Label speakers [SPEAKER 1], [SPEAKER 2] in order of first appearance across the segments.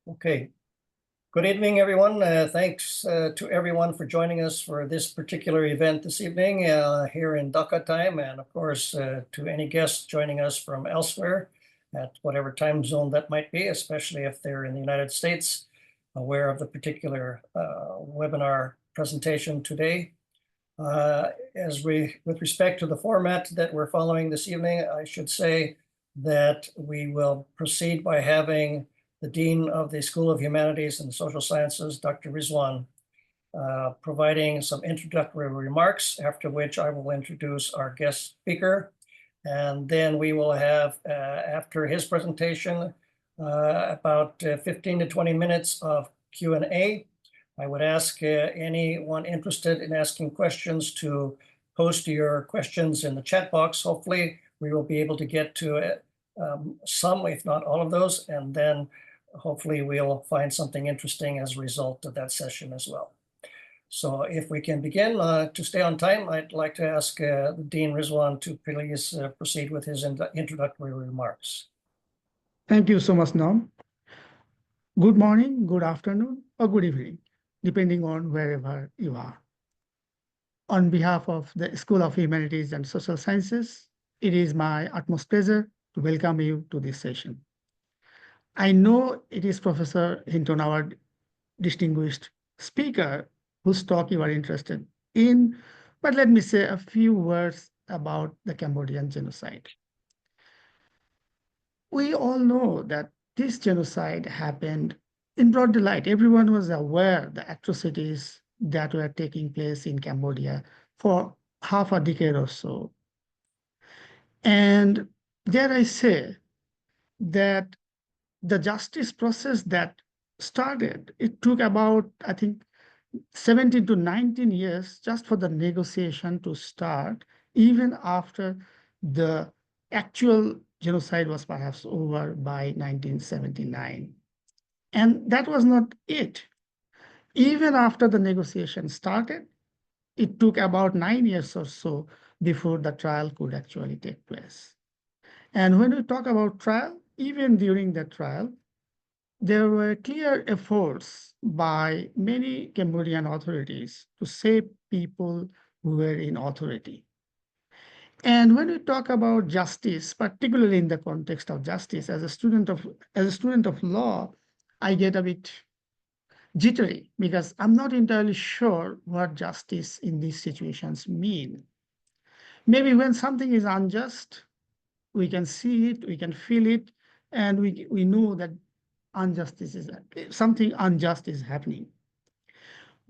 [SPEAKER 1] Okay. Good evening, everyone. Thanks to everyone for joining us for this particular event this evening here in Dhaka time, and of course to any guests joining us from elsewhere at whatever time zone that might be, especially if they're in the United States, aware of the particular webinar presentation today. With respect to the format that we're following this evening, I should say that we will proceed by having the Dean of the School of Humanities and Social Sciences, Dr. Rizwan, providing some introductory remarks, after which I will introduce our guest speaker. And then we will have, after his presentation, about 15 to 20 minutes of Q&A. I would ask anyone interested in asking questions to post your questions in the chat box. Hopefully, we will be able to get to some, if not all of those, and then hopefully we'll find something interesting as a result of that session as well. So if we can begin to stay on time, I'd like to ask Dean Rizwan to please proceed with his introductory remarks.
[SPEAKER 2] Thank you so much, Norm. Good morning, good afternoon, or good evening, depending on wherever you are. On behalf of the School of Humanities and Social Sciences, it is my utmost pleasure to welcome you to this session. I know it is Professor Hinton, our distinguished speaker, whose talk you are interested in, but let me say a few words about the Cambodian genocide. We all know that this genocide happened in broad daylight. Everyone was aware of the atrocities that were taking place in Cambodia for half a decade or so. And dare I say that the justice process that started, it took about, I think, 17 to 19 years just for the negotiation to start, even after the actual genocide was perhaps over by 1979. And that was not it. Even after the negotiation started, it took about 9 years or so before the trial could actually take place. And when we talk about trial, even during the trial, there were clear efforts by many Cambodian authorities to save people who were in authority. And when we talk about justice, particularly in the context of justice, as a student of law, I get a bit jittery because I'm not entirely sure what justice in these situations mean. Maybe when something is unjust, we can see it, we can feel it, and we know that something unjust is happening.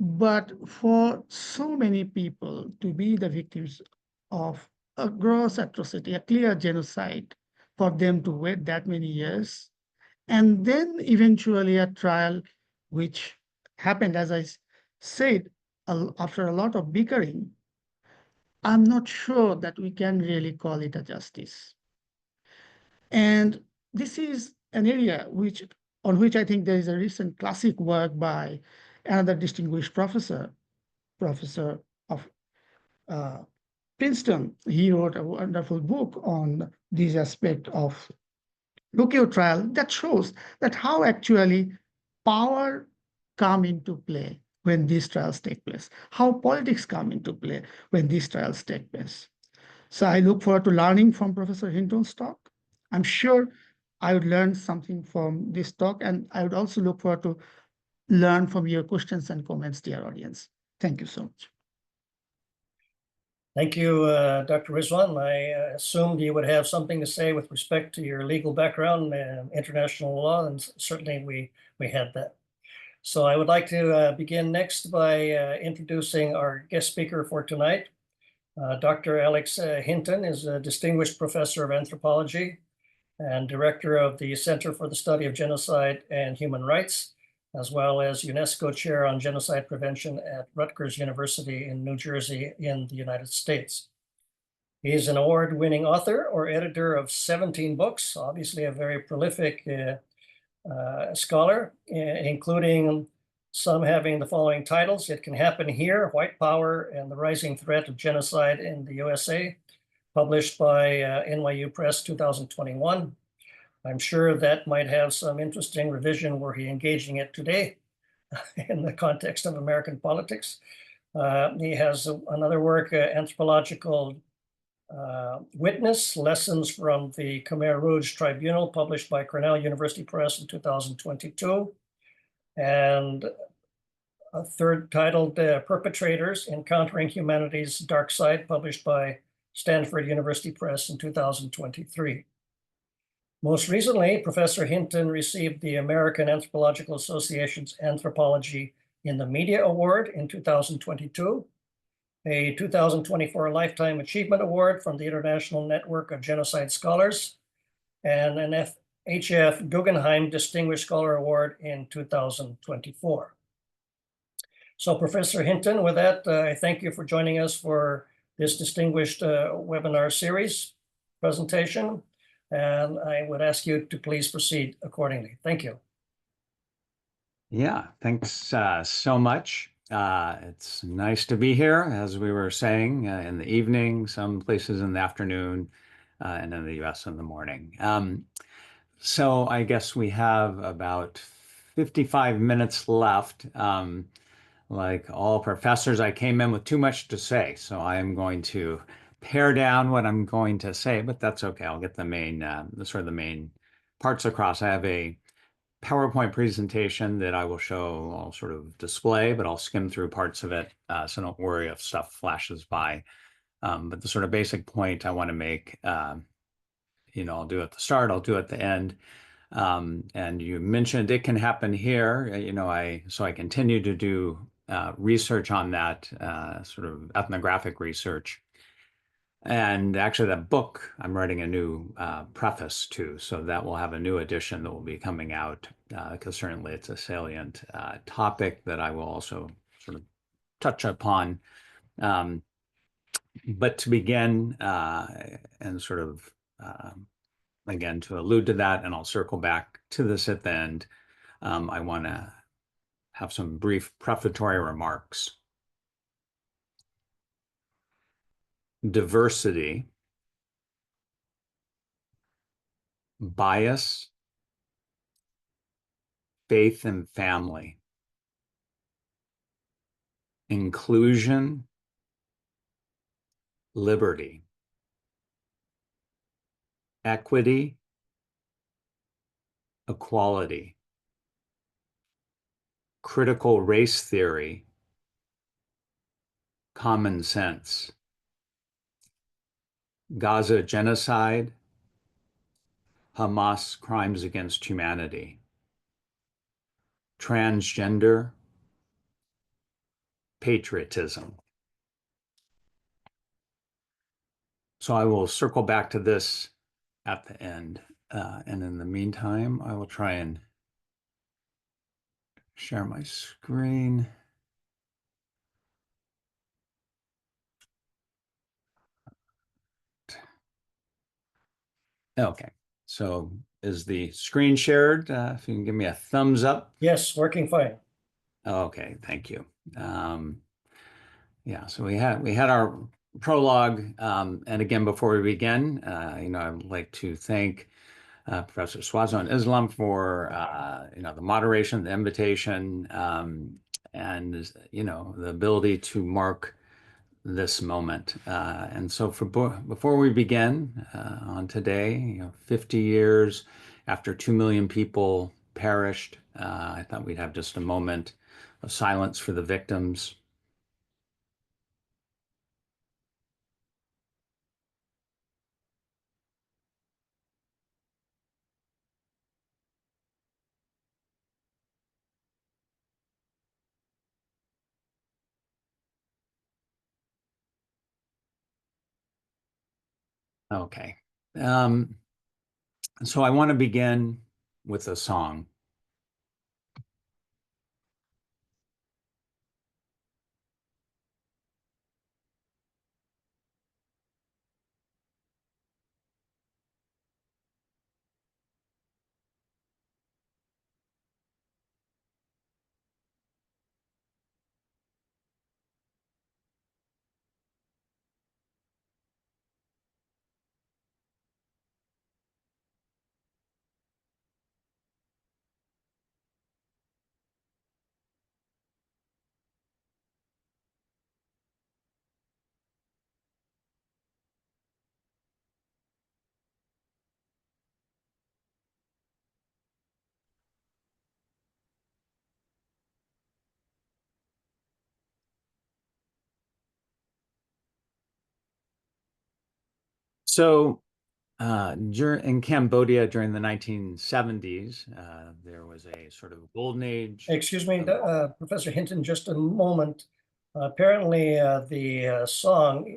[SPEAKER 2] But for so many people to be the victims of a gross atrocity, a clear genocide, for them to wait that many years, and then eventually a trial which happened, as I said, after a lot of bickering, I'm not sure that we can really call it a justice. And this is an area on which I think there is a recent classic work by another distinguished professor of Princeton. He wrote a wonderful book on this aspect of Lukio trial that shows that how actually power come into play when these trials take place, how politics come into play when these trials take place. So I look forward to learning from Professor Hinton's talk. I'm sure I would learn something from this talk, and I would also look forward to learn from your questions and comments, dear audience. Thank you so much.
[SPEAKER 1] Thank you, Dr. Rizwan. I assumed you would have something to say with respect to your legal background and international law, and certainly we had that. So I would like to begin next by introducing our guest speaker for tonight. Dr. Alex Hinton is a distinguished professor of anthropology and director of the Center for the Study of Genocide and Human Rights, as well as UNESCO Chair on Genocide Prevention at Rutgers University in New Jersey in the United States. He is an award-winning author or editor of 17 books, obviously a very prolific scholar, including some having the following titles: It Can Happen Here, White Power and the Rising Threat of Genocide in the USA, published by NYU Press 2021. I'm sure that might have some interesting revision were he engaging it today in the context of American politics. He has another work, Anthropological Witness, Lessons from the Khmer Rouge Tribunal, published by Cornell University Press in 2022. And a third titled Perpetrators, Encountering Humanity's Dark Side, published by Stanford University Press in 2023. Most recently, Professor Hinton received the American Anthropological Association's Anthropology in the Media Award in 2022, a 2024 Lifetime Achievement Award from the International Network of Genocide Scholars, and an HF Guggenheim Distinguished Scholar Award in 2024. So Professor Hinton, with that, I thank you for joining us for this distinguished webinar series presentation, and I would ask you to please proceed accordingly. Thank you.
[SPEAKER 3] Yeah, thanks so much. It's nice to be here, as we were saying, in the evening, some places in the afternoon, and in the US in the morning. So I guess we have about 55 minutes left. Like all professors, I came in with too much to say, so I am going to pare down what I'm going to say, but that's okay. I'll get the main, the main parts across. I have a PowerPoint presentation that I will show, I'll sort of display, but I'll skim through parts of it, so don't worry if stuff flashes by. But the sort of basic point I want to make, I'll do at the start, I'll do at the end. And you mentioned it can happen here. So I continue to do research on that, sort of ethnographic research. And actually, that book, I'm writing a new preface to, so that will have a new edition that will be coming out, because certainly it's a salient topic that I will also sort of touch upon. But to begin, and sort of, again, to allude to that, and I'll circle back to this at the end, I want to have some brief prefatory remarks. Diversity, bias, faith and family, inclusion, liberty, equity, equality, critical race theory, common sense, Gaza genocide, Hamas crimes against humanity, transgender, patriotism. So I will circle back to this at the end. And in the meantime, I will try and share my screen. Okay, so is the screen shared? If you can give me a thumbs up.
[SPEAKER 1] Yes, working fine.
[SPEAKER 3] Okay, thank you. Yeah, so we had our prologue, and again, before we begin, I'd like to thank Professor Swazo Islam for the moderation, the invitation, and the ability to mark this moment. And so before we begin on today, 50 years after 2 million people perished, I thought we'd have just a moment of silence for the victims. Okay. So I want to begin with a song. So in Cambodia during the 1970s, there was a sort of golden age.
[SPEAKER 1] Excuse me, Professor Hinton, just a moment. Apparently, the song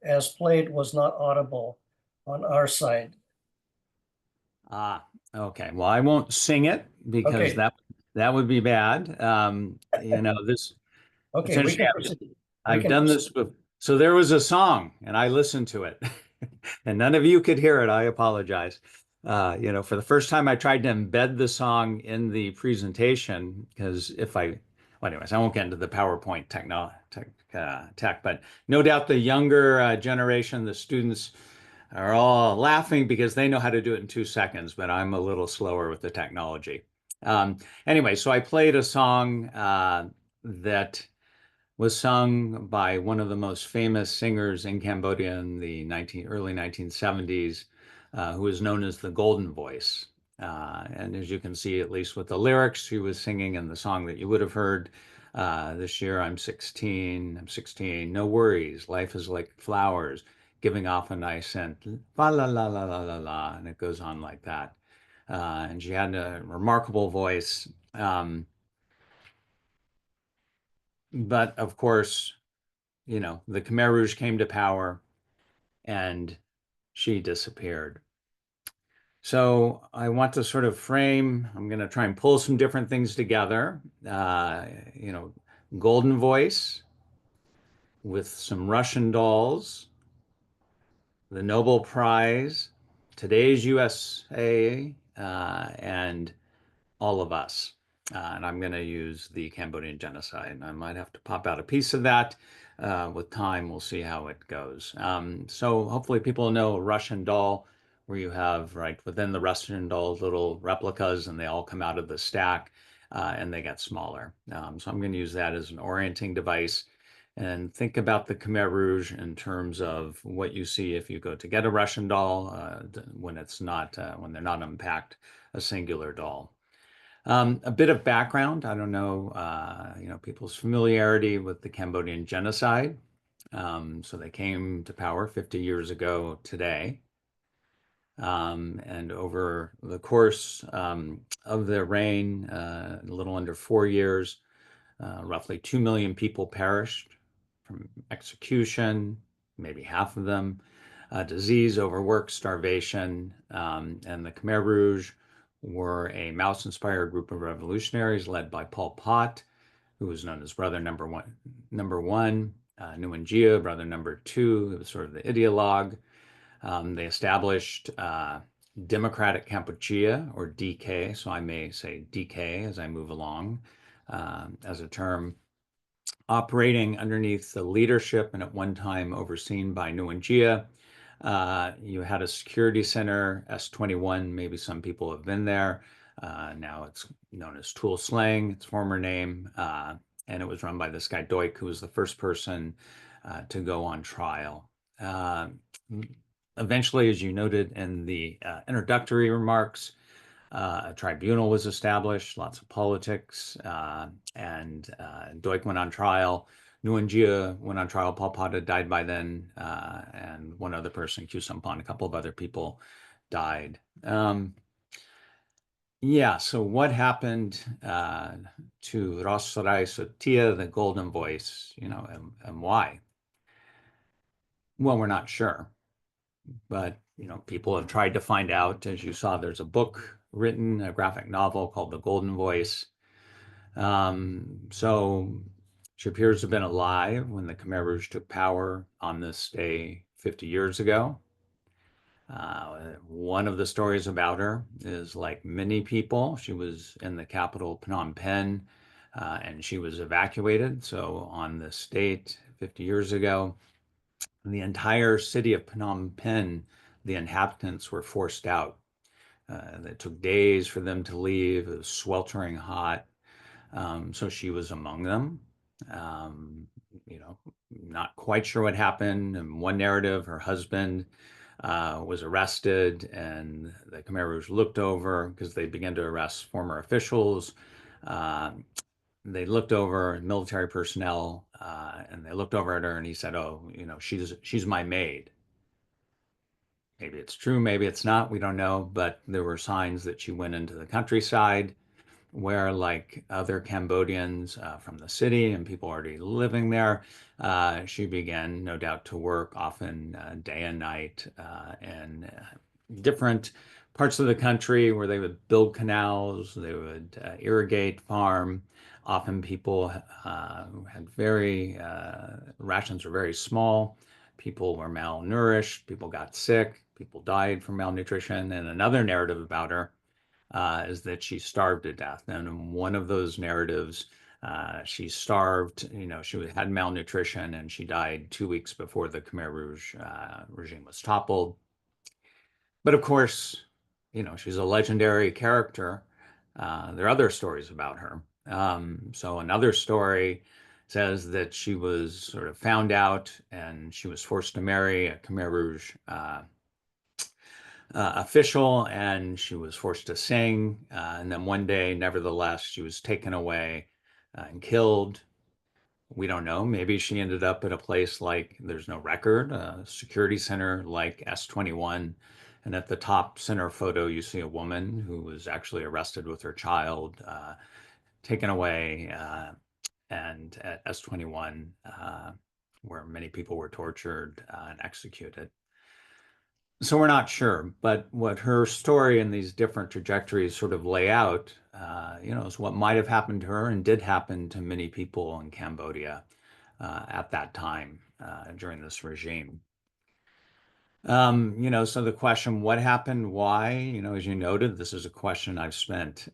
[SPEAKER 1] as played was not audible on our side.
[SPEAKER 3] Okay. Well, I won't sing it because
[SPEAKER 1] Okay.
[SPEAKER 3] that would be bad. This
[SPEAKER 1] Okay, we
[SPEAKER 3] essentially
[SPEAKER 1] can proceed.
[SPEAKER 3] I've done this before. So there was a song and I listened to it and none of you could hear it. I apologize. For the first time I tried to embed the song in the presentation because anyways, I won't get into the PowerPoint tech, but no doubt the younger generation, the students are all laughing because they know how to do it in 2 seconds, but I'm a little slower with the technology. Anyway, so I played a song that was sung by one of the most famous singers in Cambodia in the early 1970s, who was known as the Golden Voice. And as you can see, at least with the lyrics, she was singing in the song that you would have heard this year, I'm 16, no worries, life is like flowers, giving off a nice scent, la la la la la la la, and it goes on like that. And she had a remarkable voice. But of course, the Khmer Rouge came to power and she disappeared. So I want to sort of I'm going to try and pull some different things together. Golden Voice with some Russian dolls, the Nobel Prize, today's USA, and all of us. And I'm going to use the Cambodian genocide. And I might have to pop out a piece of that. With time, we'll see how it goes. So hopefully people know a Russian doll where you have right within the Russian doll little replicas and they all come out of the stack and they get smaller. So I'm going to use that as an orienting device and think about the Khmer Rouge in terms of what you see if you go to get a Russian doll when they're not unpacked, a singular doll. A bit of background. I don't know, people's familiarity with the Cambodian genocide. So they came to power 50 years ago today. And over the course of their reign, a little under 4 years, roughly 2 million people perished from execution, maybe half of them, disease, overwork, starvation, and the Khmer Rouge were a Maoist-inspired group of revolutionaries led by Pol Pot, who was known as brother number one, Nguyen Gia, brother number two, who was sort of the ideologue. They established Democratic Kampuchea, or DK, so I may say DK as I move along, as a term, operating underneath the leadership and at one time overseen by Nguyen Gia. You had a security center, S21, maybe some people have been there. Now it's known as Tuol Sleng, its former name, and it was run by this guy Doik, who was the first person to go on trial. Eventually, as you noted in the introductory remarks, a tribunal was established, lots of politics, and Doik went on trial. Nguyen Gia went on trial. Pol Pot had died by then, and one other person, Khieu Samphan, a couple of other people died. So what happened to Ros Sarai Sotia, the Golden Voice, and why? Well, we're not sure. But, people have tried to find out. As you saw, there's a book written, a graphic novel called The Golden Voice. So she appears to have been alive when the Khmer Rouge took power on this day 50 years ago. One of the stories about her is like many people, she was in the capital Phnom Penh and she was evacuated. So on this date 50 years ago, the entire city of Phnom Penh, the inhabitants were forced out. It took days for them to leave. It was sweltering hot. So she was among them. Not quite sure what happened. In one narrative, her husband was arrested and the Khmer Rouge looked over because they began to arrest former officials. They looked over military personnel and they looked over at her and he said, "Oh, she's my maid." maybe it's true, maybe it's not, we don't know, but there were signs that she went into the countryside where, like other Cambodians from the city and people already living there, she began, no doubt, to work often day and night in different parts of the country where they would build canals, they would irrigate, farm. Often people had rations were very small. People were malnourished, people got sick, people died from malnutrition. And another narrative about her is that she starved to death. And in one of those narratives, she starved, she had malnutrition and she died 2 weeks before the Khmer Rouge regime was toppled. But of course, she's a legendary character. There are other stories about her. So another story says that she was sort of found out and she was forced to marry a Khmer Rouge official, and she was forced to sing. And then one day, nevertheless, she was taken away and killed. We don't know. Maybe she ended up at a place like, there's no record, a security center like S21. And at the top center photo, you see a woman who was actually arrested with her child, taken away, and at S21, where many people were tortured and executed. So we're not sure, but what her story and these different trajectories sort of lay out, is what might have happened to her and did happen to many people in Cambodia at that time during this regime. So the question, what happened, why, as you noted, this is a question I've spent,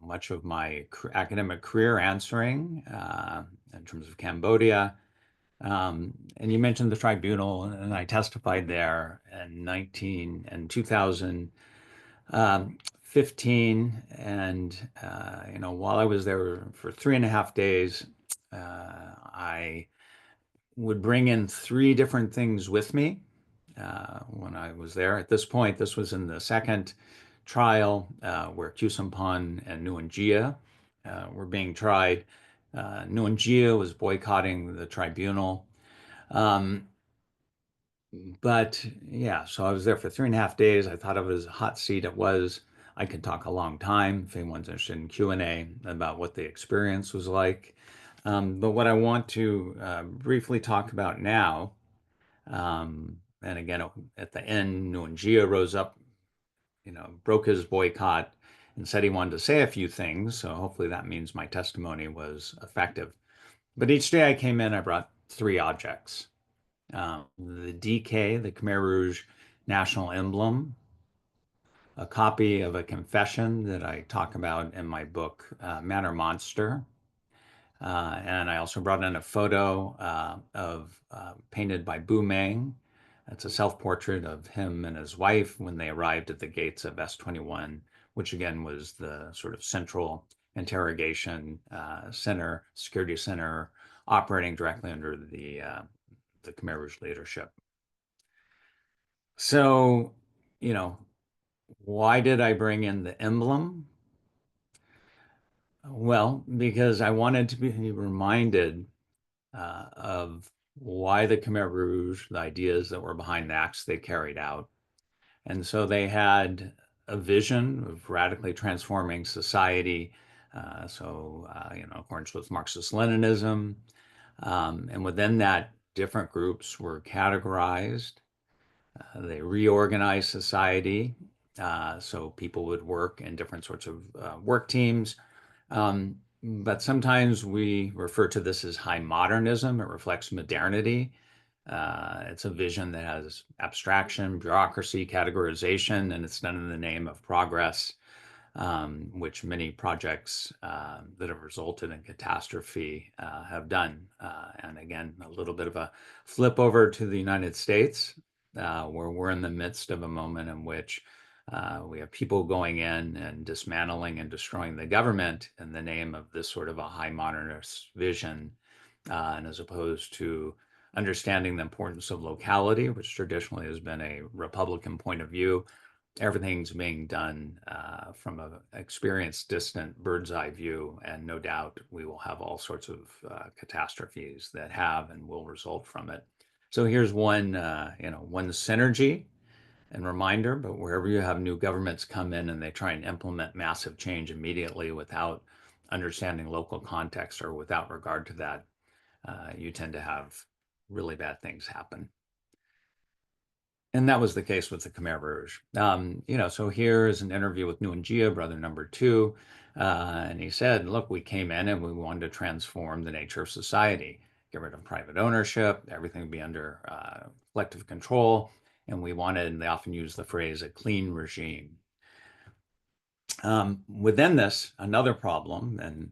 [SPEAKER 3] much of my academic career answering in terms of Cambodia. And you mentioned the tribunal, and I testified there in 2015. And, while I was there for 3.5 days, I would bring in 3 different things with me when I was there. At this point, this was in the second trial where Kusumpan and Nguyen Gia were being tried. Nguyen Gia was boycotting the tribunal. But yeah, so I was there for 3.5 days. I thought it was a hot seat. It was. I could talk a long time if anyone's interested in Q&A about what the experience was like. But what I want to briefly talk about now, and again, at the end, Nguyen Gia rose up, broke his boycott and said he wanted to say a few things. So hopefully that means my testimony was effective. But each day I came in, I brought 3 objects. The DK, the Khmer Rouge national emblem, a copy of a confession that I talk about in my book, Man or Monster. And I also brought in a photo painted by Bu Meng. It's a self-portrait of him and his wife when they arrived at the gates of S21, which again was the sort of central interrogation center, security center, operating directly under the Khmer Rouge leadership. So, why did I bring in the emblem? Well, because I wanted to be reminded of why the Khmer Rouge, the ideas that were behind the acts they carried out. And so they had a vision of radically transforming society. In accordance with Marxist-Leninism. And within that, different groups were categorized. They reorganized society. So people would work in different sorts of work teams. But sometimes we refer to this as high modernism. It reflects modernity. It's a vision that has abstraction, bureaucracy, categorization, and it's done in the name of progress, which many projects that have resulted in catastrophe have done. And again, a little bit of a flip over to the United States, where we're in the midst of a moment in which we have people going in and dismantling and destroying the government in the name of this sort of a high modernist vision, and as opposed to understanding the importance of locality, which traditionally has been a Republican point of view. Everything's being done from an experienced, distant bird's eye view, and no doubt we will have all sorts of catastrophes that have and will result from it. So here's one synergy and reminder, but wherever you have new governments come in and they try and implement massive change immediately without understanding local context or without regard to that, you tend to have really bad things happen. And that was the case with the Khmer Rouge. So here is an interview with Nguyen Gia, brother number two. And he said, look, we came in and we wanted to transform the nature of society, get rid of private ownership, everything would be under collective control. And we wanted, and they often use the phrase, a clean regime. Within this, another problem, and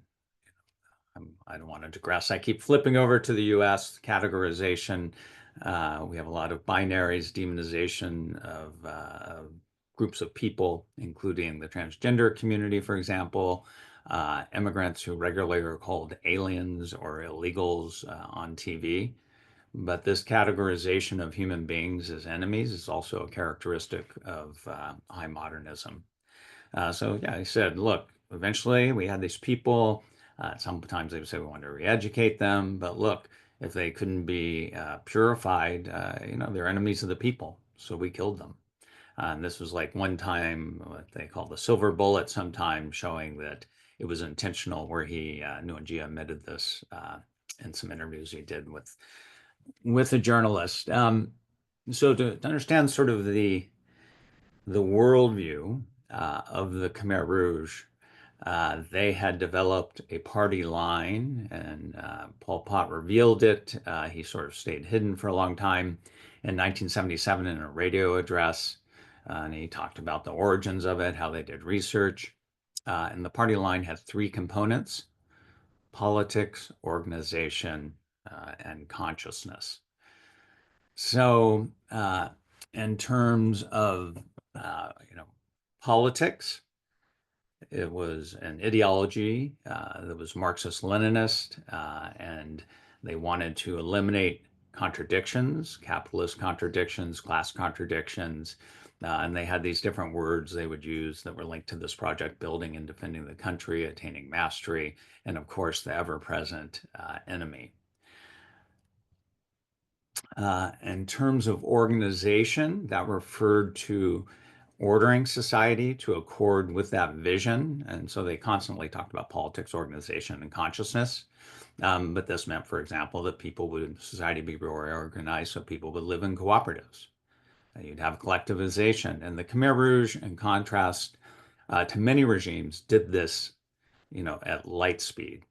[SPEAKER 3] I don't want to digress. I keep flipping over to the US categorization. We have a lot of binaries, demonization of groups of people, including the transgender community, for example, immigrants who regularly are called aliens or illegals on TV. But this categorization of human beings as enemies is also a characteristic of high modernism. So yeah, I said, look, eventually we had these people. Sometimes they would say we want to re-educate them, but look, if they couldn't be purified, they're enemies of the people. So we killed them. And this was like one time, what they call the silver bullet, sometime showing that it was intentional, where Nguyen Gia admitted this in some interviews he did with a journalist. So to understand sort of the worldview of the Khmer Rouge, they had developed a party line, and Pol Pot revealed it. He sort of stayed hidden for a long time. In 1977, in a radio address, and he talked about the origins of it, how they did research. And the party line had three components: politics, organization, and consciousness. So in terms of politics, it was an ideology that was Marxist-Leninist, and they wanted to eliminate contradictions, capitalist contradictions, class contradictions, and they had these different words they would use that were linked to this project: building and defending the country, attaining mastery, and of course the ever-present enemy. In terms of organization, that referred to ordering society to accord with that vision. And so they constantly talked about politics, organization, and consciousness. But this meant, for example, that society be reorganized so people would live in cooperatives. You'd have collectivization. And the Khmer Rouge, in contrast to many regimes, did this, at light speed.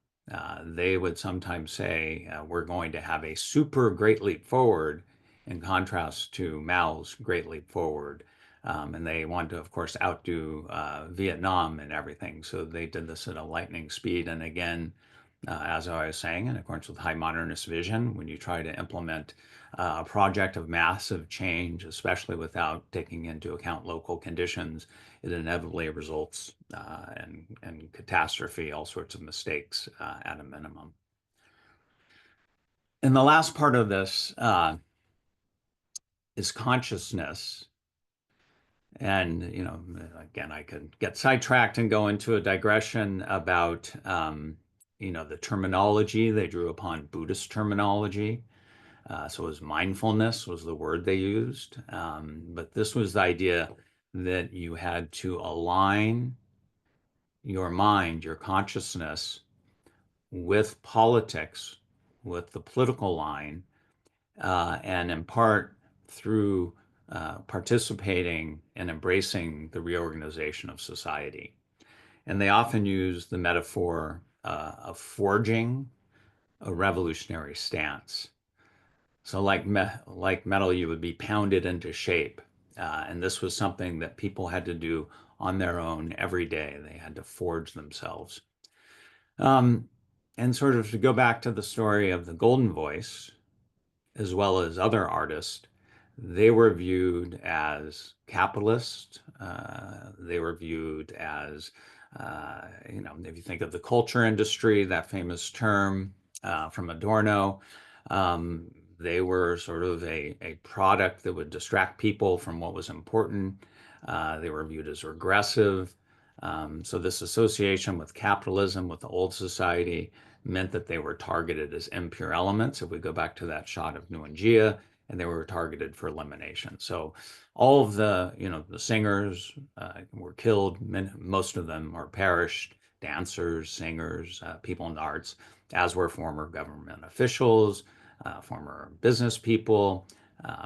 [SPEAKER 3] They would sometimes say, we're going to have a super great leap forward, in contrast to Mao's great leap forward. And they wanted to, of course, outdo Vietnam and everything. So they did this at a lightning speed. And again, as I was saying, in accordance with high modernist vision, when you try to implement a project of massive change, especially without taking into account local conditions, it inevitably results in catastrophe, all sorts of mistakes at a minimum. And the last part of this is consciousness. And, again, I could get sidetracked and go into a digression about, the terminology. They drew upon Buddhist terminology. So it was mindfulness was the word they used. But this was the idea that you had to align your mind, your consciousness, with politics, with the political line, and in part through participating and embracing the reorganization of society. And they often use the metaphor of forging a revolutionary stance. So like metal, you would be pounded into shape. And this was something that people had to do on their own every day. They had to forge themselves. And sort of to go back to the story of the Golden Voice, as well as other artists, they were viewed as capitalist. They were viewed as, if you think of the culture industry, that famous term from Adorno, they were sort of a product that would distract people from what was important. They were viewed as regressive. So this association with capitalism, with the old society, meant that they were targeted as impure elements. If we go back to that shot of Nguyen Gia, and they were targeted for elimination. So all of the, the singers were killed. Most of them are perished, dancers, singers, people in the arts, as were former government officials, former business people,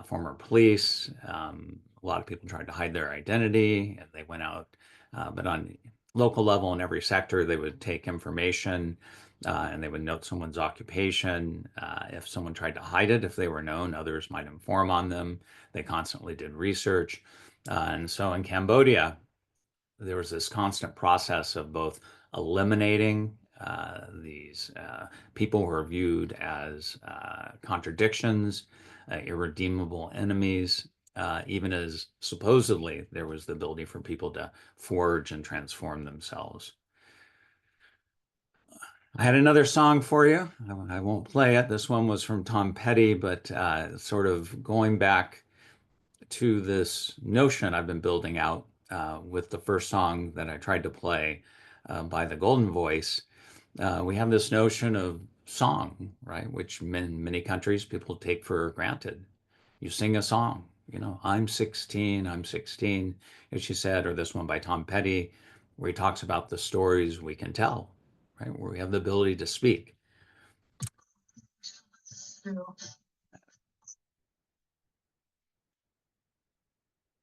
[SPEAKER 3] former police. A lot of people tried to hide their identity, and they went out. But on local level, in every sector, they would take information and they would note someone's occupation. If someone tried to hide it, if they were known, others might inform on them. They constantly did research. And so in Cambodia, there was this constant process of both eliminating these people who were viewed as contradictions, irredeemable enemies, even as supposedly there was the ability for people to forge and transform themselves. I had another song for you. I won't play it. This one was from Tom Petty, but sort of going back to this notion I've been building out with the first song that I tried to play by the Golden Voice. We have this notion of song, right? Which in many countries people take for granted. You sing a song, I'm 16, I'm 16, as she said, or this one by Tom Petty, where he talks about the stories we can tell, right? Where we have the ability to speak.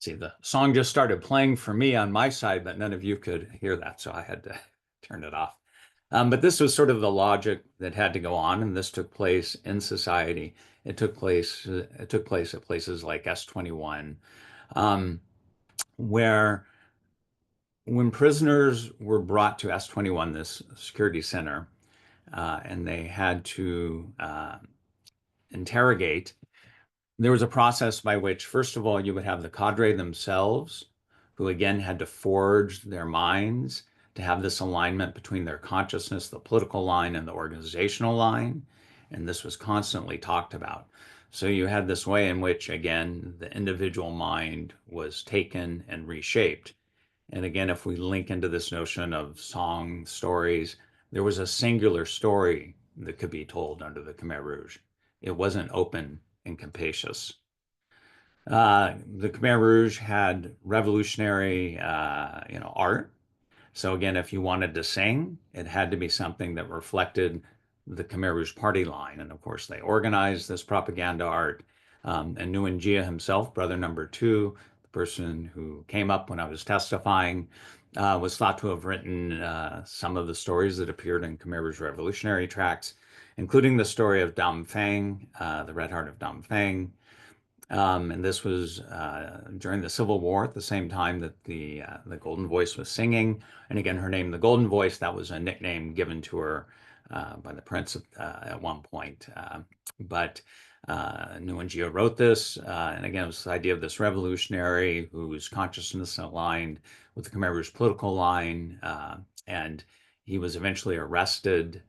[SPEAKER 3] See, the song just started playing for me on my side, but none of you could hear that, so I had to turn it off. But this was sort of the logic that had to go on, and this took place in society. It took place at places like S21, where when prisoners were brought to S21, this security center, and they had to interrogate, there was a process by which, first of all, you would have the cadre themselves, who again had to forge their minds to have this alignment between their consciousness, the political line, and the organizational line. And this was constantly talked about. So you had this way in which, again, the individual mind was taken and reshaped. And again, if we link into this notion of song stories, there was a singular story that could be told under the Khmer Rouge. It wasn't open and capacious. The Khmer Rouge had revolutionary, art. So again, if you wanted to sing, it had to be something that reflected the Khmer Rouge party line. And of course, they organized this propaganda art. And Nguyen Gia himself, brother number 2, the person who came up when I was testifying, was thought to have written some of the stories that appeared in Khmer Rouge revolutionary tracts, including the story of Dam Phang, the Red Heart of Dam Phang. And this was during the Civil War, at the same time that the Golden Voice was singing. And again, her name, the Golden Voice, that was a nickname given to her by the prince at one point. But Nguyen Gia wrote this, and again, it was the idea of this revolutionary whose consciousness aligned with the Khmer Rouge political line, and he was eventually arrested.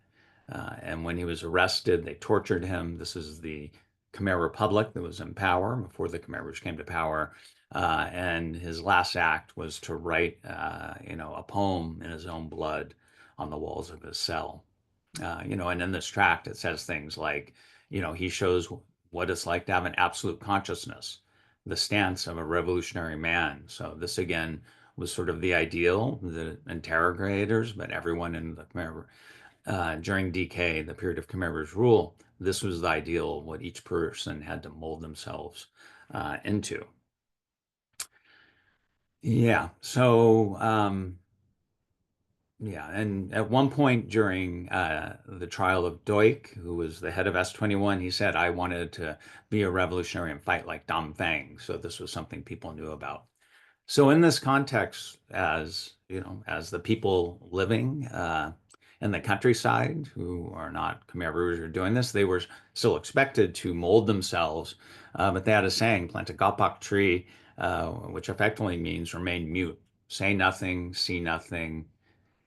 [SPEAKER 3] And when he was arrested, they tortured him. This is the Khmer Republic that was in power before the Khmer Rouge came to power. And his last act was to write, a poem in his own blood on the walls of his cell. And in this tract, it says things like, he shows what it's like to have an absolute consciousness, the stance of a revolutionary man. So this, again, was sort of the ideal, the interrogators, but everyone in the Khmer during DK, the period of Khmer Rouge rule, this was the ideal, what each person had to mold themselves into. Yeah, so, and at one point during the trial of Doik, who was the head of S21, he said, I wanted to be a revolutionary and fight like Dam Phang. So this was something people knew about. So in this context, as the people living in the countryside who are not Khmer Rouge are doing this, they were still expected to mold themselves. But they had a saying, plant a gapak tree, which effectively means remain mute, say nothing, see nothing,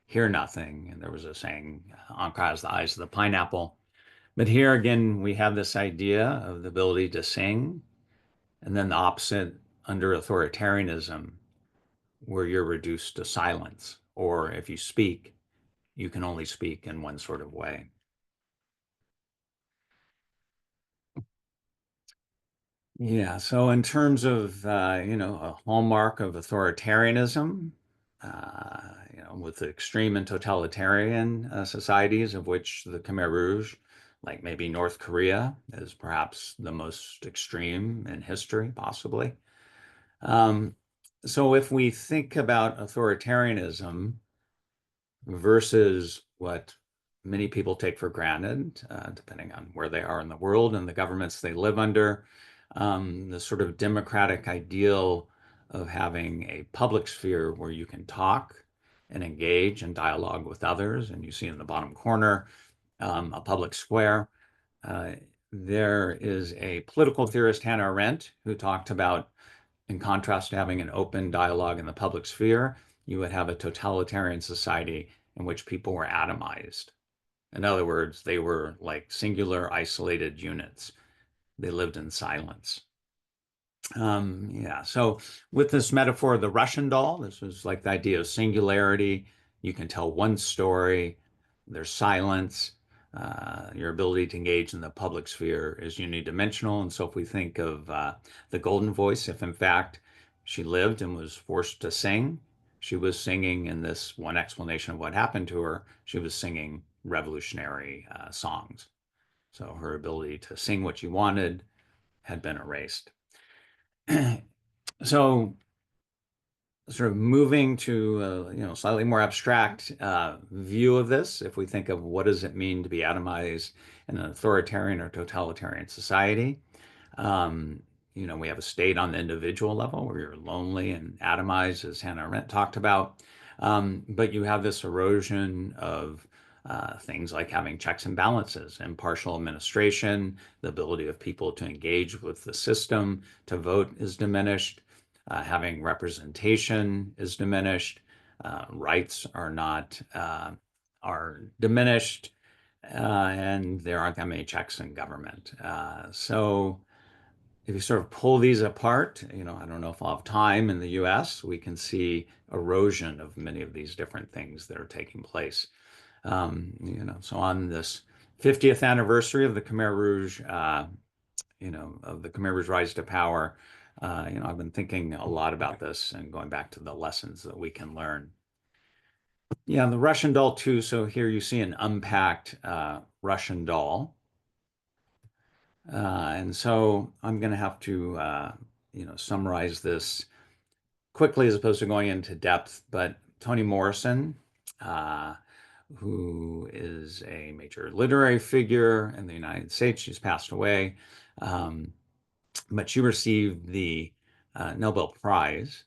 [SPEAKER 3] hear nothing. And there was a saying, Ankara has the eyes of the pineapple. But here again, we have this idea of the ability to sing, and then the opposite under authoritarianism, where you're reduced to silence, or if you speak, you can only speak in one sort of way. Yeah, so in terms of a hallmark of authoritarianism, with extreme and totalitarian societies, of which the Khmer Rouge, like maybe North Korea, is perhaps the most extreme in history, possibly. Um, so if we think about authoritarianism versus what many people take for granted, depending on where they are in the world and the governments they live under, the sort of democratic ideal of having a public sphere where you can talk and engage and dialogue with others. And you see in the bottom corner a public square. Uh, there is a political theorist, Hannah Arendt, who talked about, in contrast to having an open dialogue in the public sphere, you would have a totalitarian society in which people were atomized. In other words, they were like singular, isolated units. They lived in silence. Yeah, so with this metaphor of the Russian doll, this was like the idea of singularity. You can tell one story, there's silence. Your ability to engage in the public sphere is unidimensional. And so if we think of the golden voice, if in fact she lived and was forced to sing, she was singing in this one explanation of what happened to her. She was singing revolutionary songs. So her ability to sing what she wanted had been erased. So sort of moving to slightly more abstract view of this, if we think of what does it mean to be atomized in an authoritarian or totalitarian society, we have a state on the individual level where you're lonely and atomized, as Hannah Arendt talked about, but you have this erosion of things like having checks and balances, impartial administration, the ability of people to engage with the system, to vote is diminished. Having representation is diminished, rights are diminished, and there aren't that many checks in government. So if you sort of pull these apart, I don't know if I'll have time in the US, we can see erosion of many of these different things that are taking place. So on this 50th anniversary of the Khmer Rouge, of the Khmer Rouge rise to power, I've been thinking a lot about this and going back to the lessons that we can learn. Yeah, the Russian doll too. So here you see an unpacked Russian doll. And so I'm going to have to, summarize this quickly as opposed to going into depth. But Toni Morrison, who is a major literary figure in the United States, she's passed away. But she received the Nobel Prize.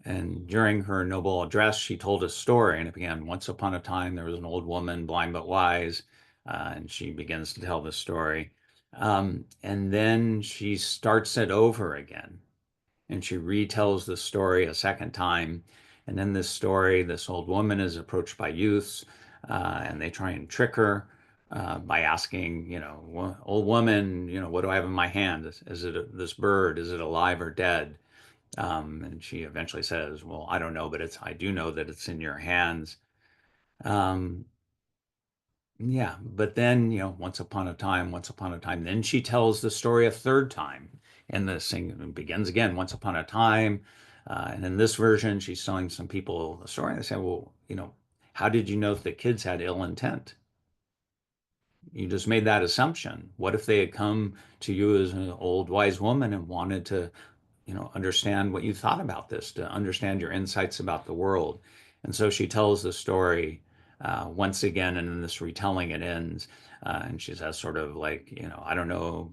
[SPEAKER 3] And during her Nobel address, she told a story, and it began, once upon a time, there was an old woman, blind but wise, and she begins to tell the story. And then she starts it over again, and she retells the story a second time. And in this story, this old woman is approached by youths, and they try and trick her by asking, old woman, what do I have in my hand? Is it this bird? Is it alive or dead? And she eventually says, well, I don't know, but I do know that it's in your hands. Yeah, but then, once upon a time, then she tells the story a third time. And the thing begins again, once upon a time. And in this version, she's telling some people the story. They say, well, how did you know that the kids had ill intent? You just made that assumption. What if they had come to you as an old wise woman and wanted to understand what you thought about this, to understand your insights about the world? And so she tells the story once again, and in this retelling it ends. And she says sort of like, I don't know,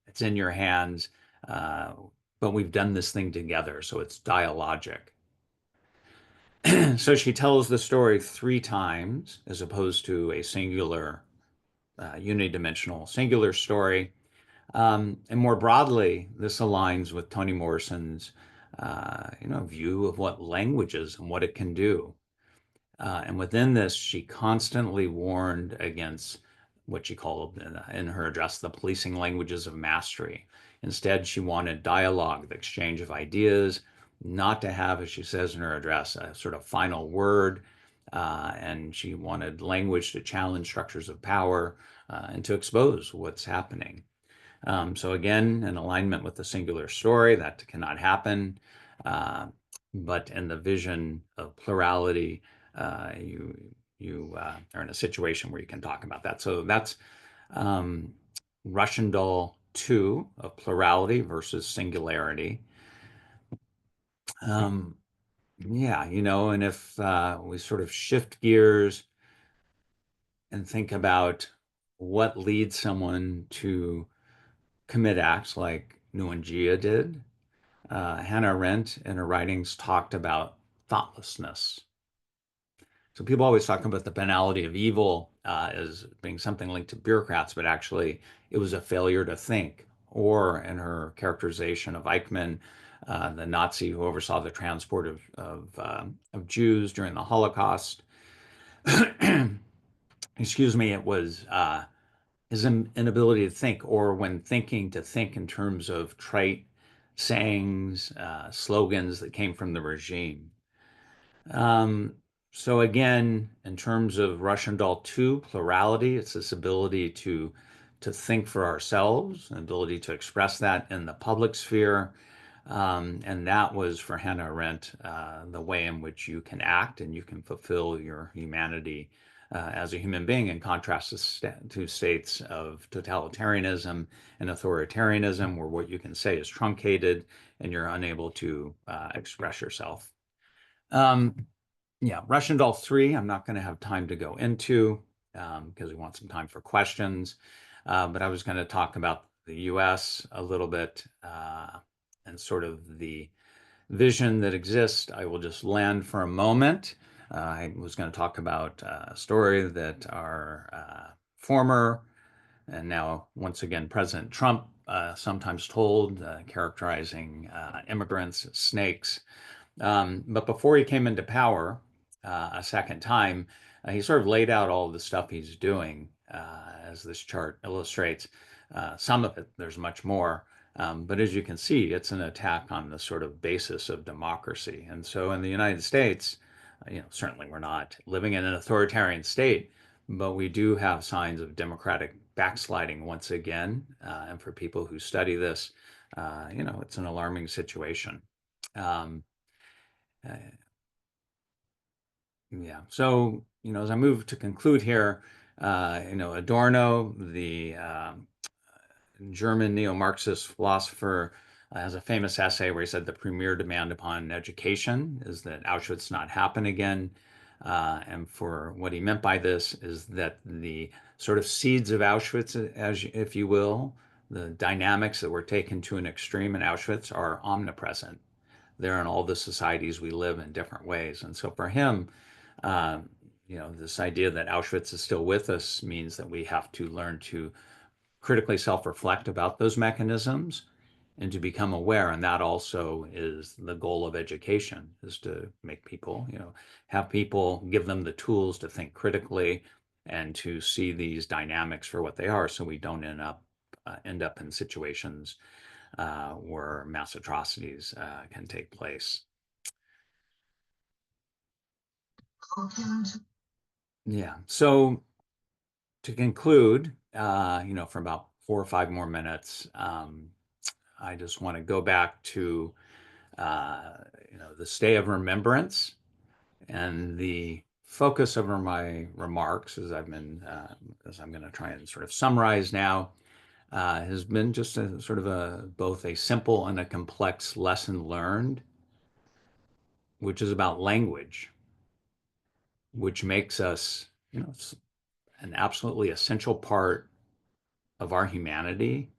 [SPEAKER 3] it's in your hands, but we've done this thing together, so it's dialogic. So she tells the story three times as opposed to a singular, unidimensional, singular story. And more broadly, this aligns with Toni Morrison's, view of what language is and what it can do. And within this, she constantly warned against what she called in her address, the policing languages of mastery. Instead, she wanted dialogue, the exchange of ideas, not to have, as she says in her address, a sort of final word. And she wanted language to challenge structures of power and to expose what's happening. So again, in alignment with the singular story, that cannot happen. But in the vision of plurality, you are in a situation where you can talk about that. So that's Russian doll 2 of plurality versus singularity. Yeah, and if we sort of shift gears and think about what leads someone to commit acts like Nguyen Gia did, Hannah Arendt in her writings talked about thoughtlessness. So people always talk about the banality of evil as being something linked to bureaucrats, but actually it was a failure to think. Or in her characterization of Eichmann, the Nazi who oversaw the transport of Jews during the Holocaust, excuse me, it was his inability to think, or when thinking, to think in terms of trite sayings, slogans that came from the regime. So again, in terms of Russian doll 2, plurality, it's this ability to think for ourselves, an ability to express that in the public sphere. And that was for Hannah Arendt the way in which you can act and you can fulfill your humanity as a human being, in contrast to states of totalitarianism and authoritarianism, where what you can say is truncated and you're unable to express yourself. Yeah, Russian doll 3, I'm not going to have time to go into because we want some time for questions. But I was going to talk about the US a little bit and sort of the vision that exists. I will just land for a moment. I was going to talk about a story that our former and now, once again, President Trump sometimes told, characterizing immigrants as snakes. But before he came into power a second time, he sort of laid out all the stuff he's doing, as this chart illustrates. Some of it, there's much more. But as you can see, it's an attack on the sort of basis of democracy. And so in the United States, certainly we're not living in an authoritarian state, but we do have signs of democratic backsliding once again. And for people who study this, it's an alarming situation. Yeah. So, as I move to conclude here, Adorno, the German neo-Marxist philosopher, has a famous essay where he said the premier demand upon education is that Auschwitz not happen again. And for what he meant by this is that the sort of seeds of Auschwitz, as if you will, the dynamics that were taken to an extreme in Auschwitz are omnipresent. They're in all the societies we live in different ways. And so for him, this idea that Auschwitz is still with us means that we have to learn to critically self-reflect about those mechanisms and to become aware. And that also is the goal of education, is to make people, have people, give them the tools to think critically and to see these dynamics for what they are, so we don't end up in situations where mass atrocities can take place. Yeah. So to conclude, for about 4 or 5 more minutes, I just want to go back to, the stay of remembrance, and the focus of my remarks, as I'm going to try and sort of summarize now, has been just a sort of both a simple and a complex lesson learned, which is about language, which makes us, an absolutely essential part of our humanity,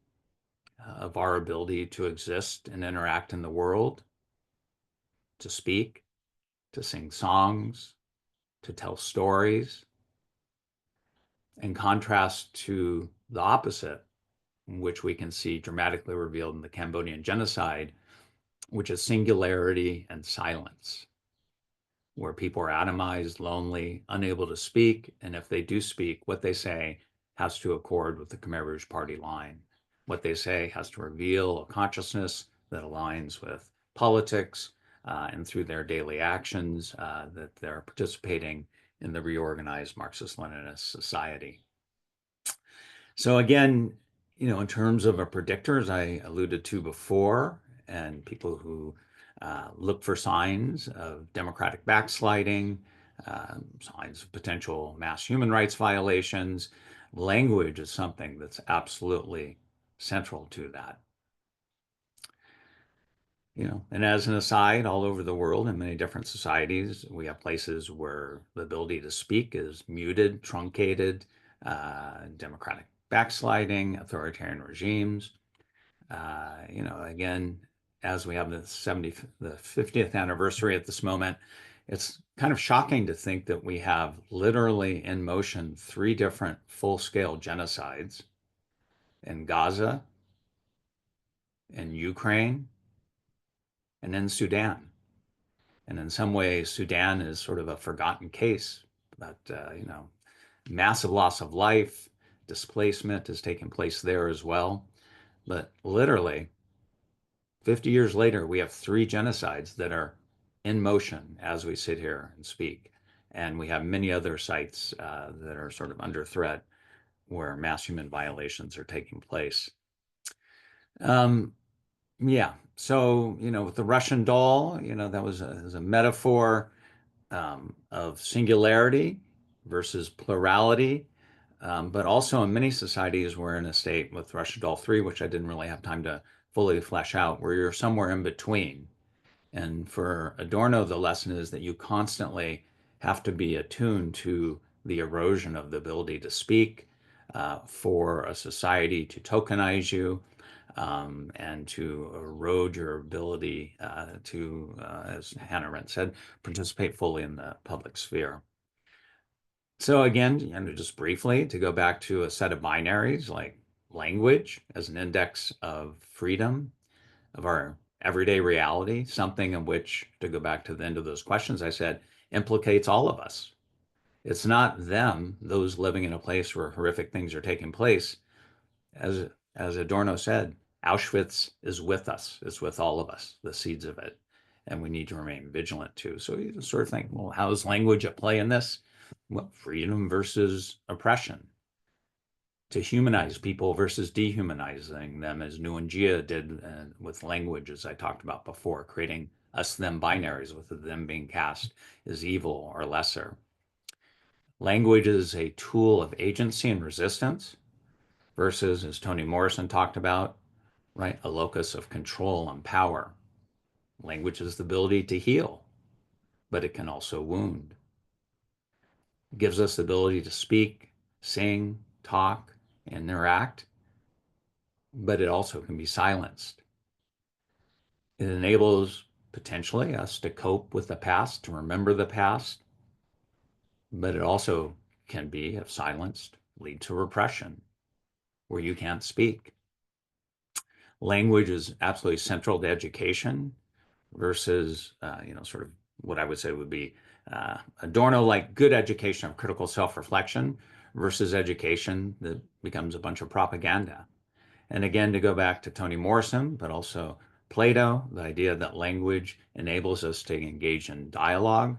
[SPEAKER 3] of our ability to exist and interact in the world, to speak, to sing songs, to tell stories, in contrast to the opposite, which we can see dramatically revealed in the Cambodian Genocide, which is singularity and silence, where people are atomized, lonely, unable to speak, and if they do speak, what they say has to accord with the Khmer Rouge Party line. What they say has to reveal a consciousness that aligns with politics, and through their daily actions, that they're participating in the reorganized Marxist-Leninist society. So again, in terms of predictors I alluded to before, and people who look for signs of democratic backsliding, signs of potential mass human rights violations, language is something that's absolutely central to that. And as an aside, all over the world in many different societies, we have places where the ability to speak is muted, truncated, democratic backsliding, authoritarian regimes. Again, as we have the 50th anniversary at this moment, it's kind of shocking to think that we have literally in motion 3 different full-scale genocides in Gaza, in Ukraine, and in Sudan. And in some ways, Sudan is sort of a forgotten case, but, massive loss of life, displacement has taken place there as well. But literally, 50 years later, we have 3 genocides that are in motion as we sit here and speak. And we have many other sites that are sort of under threat where mass human violations are taking place. Yeah, so, with the Russian doll, that was a metaphor of singularity versus plurality. But also in many societies, we're in a state with Russian doll 3, which I didn't really have time to fully flesh out, where you're somewhere in between. And for Adorno, the lesson is that you constantly have to be attuned to the erosion of the ability to speak, for a society to tokenize you, and to erode your ability to, as Hannah Arendt said, participate fully in the public sphere. So again, just briefly, to go back to a set of binaries like language as an index of freedom, of our everyday reality, something in which, to go back to the end of those questions I said, implicates all of us. It's not them, those living in a place where horrific things are taking place. As Adorno said, Auschwitz is with us. It's with all of us, the seeds of it. And we need to remain vigilant too. So you sort of think, well, how is language at play in this? Well, freedom versus oppression. To humanize people versus dehumanizing them, as Nguyen did with language, as I talked about before, creating us-them binaries, with them being cast as evil or lesser. Language is a tool of agency and resistance versus, as Toni Morrison talked about, right, a locus of control and power. Language is the ability to heal, but it can also wound. It gives us the ability to speak, sing, talk, and interact, but it also can be silenced. It enables potentially us to cope with the past, to remember the past, but it also can be, if silenced, lead to repression, where you can't speak. Language is absolutely central to education versus, sort of what I would say would be Adorno-like good education of critical self-reflection versus education that becomes a bunch of propaganda. And again, to go back to Toni Morrison, but also Plato, the idea that language enables us to engage in dialogue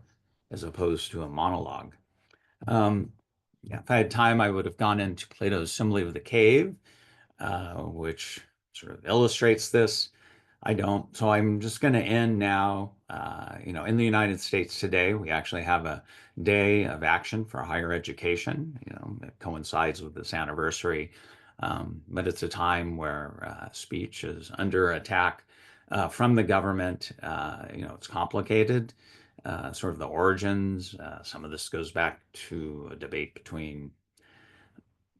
[SPEAKER 3] as opposed to a monologue. If I had time, I would have gone into Plato's simile of the cave, which sort of illustrates this. I don't. So I'm just going to end now. In the United States today, we actually have a day of action for higher education. It coincides with this anniversary. But it's a time where speech is under attack from the government. It's complicated, sort of the origins. Some of this goes back to a debate between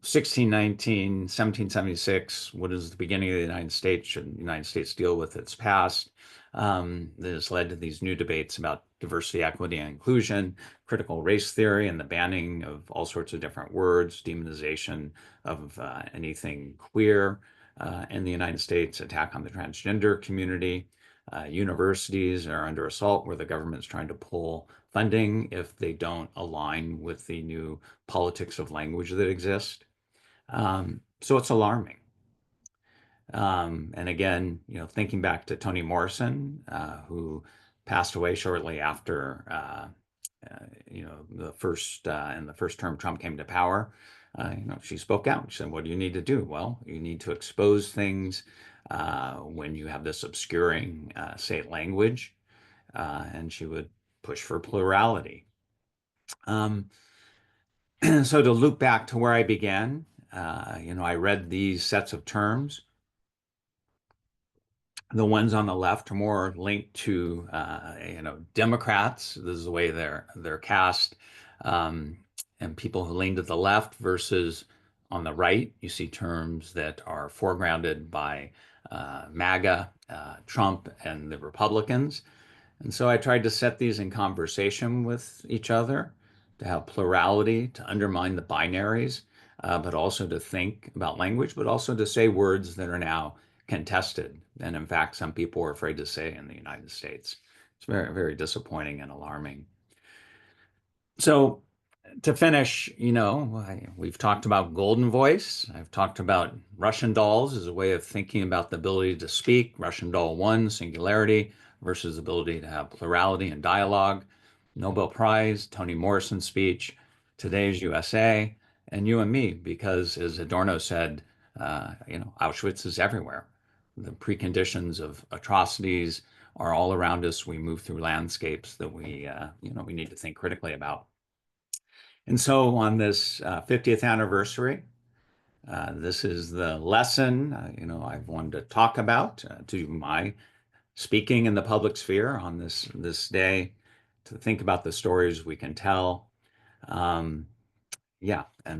[SPEAKER 3] 1619, 1776, what is the beginning of the United States? Should the United States deal with its past? That has led to these new debates about diversity, equity, and inclusion, critical race theory, and the banning of all sorts of different words, demonization of anything queer in the United States, attack on the transgender community. Universities are under assault where the government's trying to pull funding if they don't align with the new politics of language that exist. So it's alarming. And again, thinking back to Toni Morrison, who passed away shortly after, the first term Trump came to power, she spoke out. She said, what do you need to do? Well, you need to expose things when you have this obscuring, say, language. And she would push for plurality. So to loop back to where I began, I read these sets of terms. The ones on the left are more linked to, Democrats. This is the way they're cast, and people who lean to the left versus on the right. You see terms that are foregrounded by MAGA, Trump, and the Republicans. And so I tried to set these in conversation with each other, to have plurality, to undermine the binaries, but also to think about language, but also to say words that are now contested. And in fact, some people are afraid to say in the United States. It's very, very disappointing and alarming. So to finish, we've talked about golden voice. I've talked about Russian dolls as a way of thinking about the ability to speak, Russian doll one, singularity, versus ability to have plurality and dialogue. Nobel Prize, Toni Morrison's speech, today's USA, and you and me, because as Adorno said, Auschwitz is everywhere. The preconditions of atrocities are all around us. We move through landscapes that we need to think critically about. And so on this 50th anniversary, this is the lesson, I've wanted to talk about to my speaking in the public sphere on this day, to think about the stories we can tell. And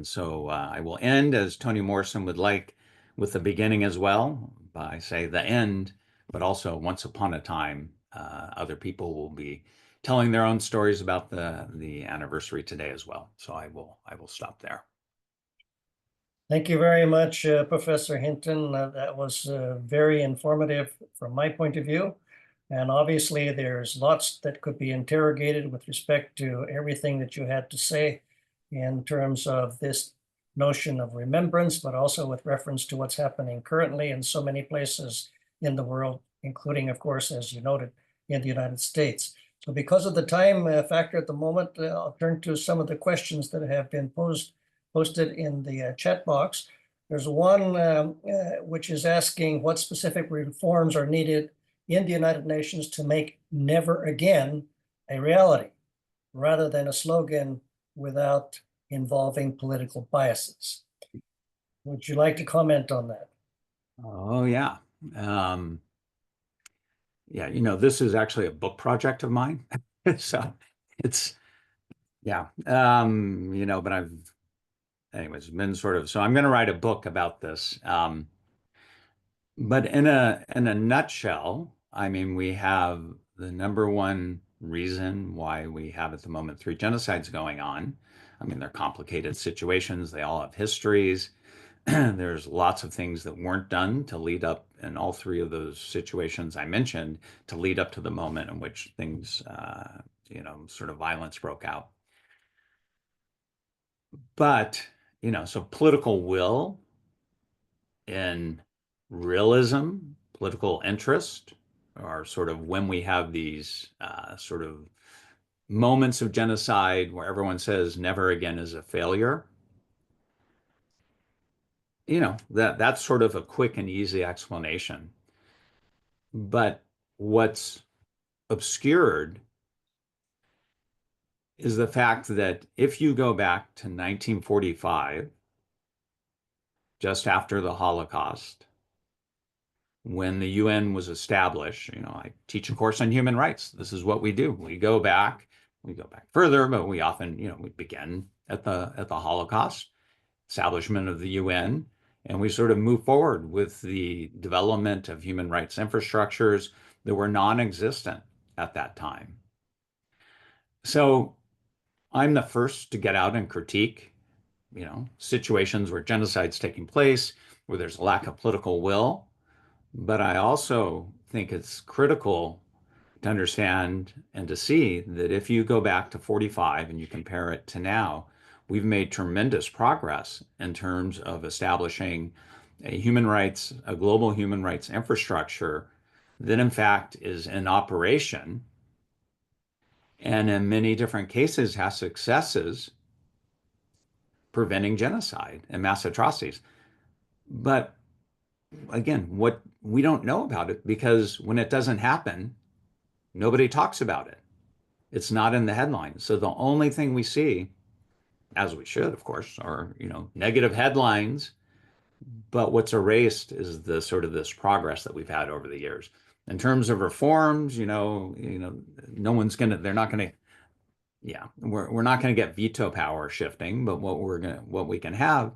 [SPEAKER 3] so I will end, as Toni Morrison would like, with the beginning as well, by say the end, but also once upon a time, other people will be telling their own stories about the anniversary today as well. So I will stop there.
[SPEAKER 1] Thank you very much, Professor Hinton. That was very informative from my point of view. And obviously, there's lots that could be interrogated with respect to everything that you had to say in terms of this notion of remembrance, but also with reference to what's happening currently in so many places in the world, including, of course, as you noted, in the United States. So because of the time factor at the moment, I'll turn to some of the questions that have been posted in the chat box. There's one which is asking what specific reforms are needed in the United Nations to make never again a reality, rather than a slogan without involving political biases. Would you like to comment on that?
[SPEAKER 3] Oh, yeah. This is actually a book project of mine. So it's, but anyways, been sort of, so I'm going to write a book about this. But in a nutshell, I mean, we have the number one reason why we have at the moment 3 genocides going on. I mean, they're complicated situations. They all have histories. There's lots of things that weren't done to lead up in all 3 of those situations I mentioned to lead up to the moment in which things, sort of violence broke out. But, so political will and realism, political interest, are sort of when we have these sort of moments of genocide where everyone says never again is a failure. That's sort of a quick and easy explanation. But what's obscured is the fact that if you go back to 1945, just after the Holocaust, when the UN was established, I teach a course on human rights. This is what we do. We go back further, but we often, we begin at the Holocaust, establishment of the UN, and we sort of move forward with the development of human rights infrastructures that were non-existent at that time. So I'm the first to get out and critique, situations where genocide's taking place, where there's a lack of political will. But I also think it's critical to understand and to see that if you go back to 45 and you compare it to now, we've made tremendous progress in terms of establishing a global human rights infrastructure that in fact is in operation and in many different cases has successes preventing genocide and mass atrocities. But again, what we don't know about it, because when it doesn't happen, nobody talks about it. It's not in the headlines. So the only thing we see, as we should, of course, are, negative headlines. But what's erased is the sort of this progress that we've had over the years. In terms of reforms, no one's they're not gonna, we're not gonna get veto power shifting, but what we can have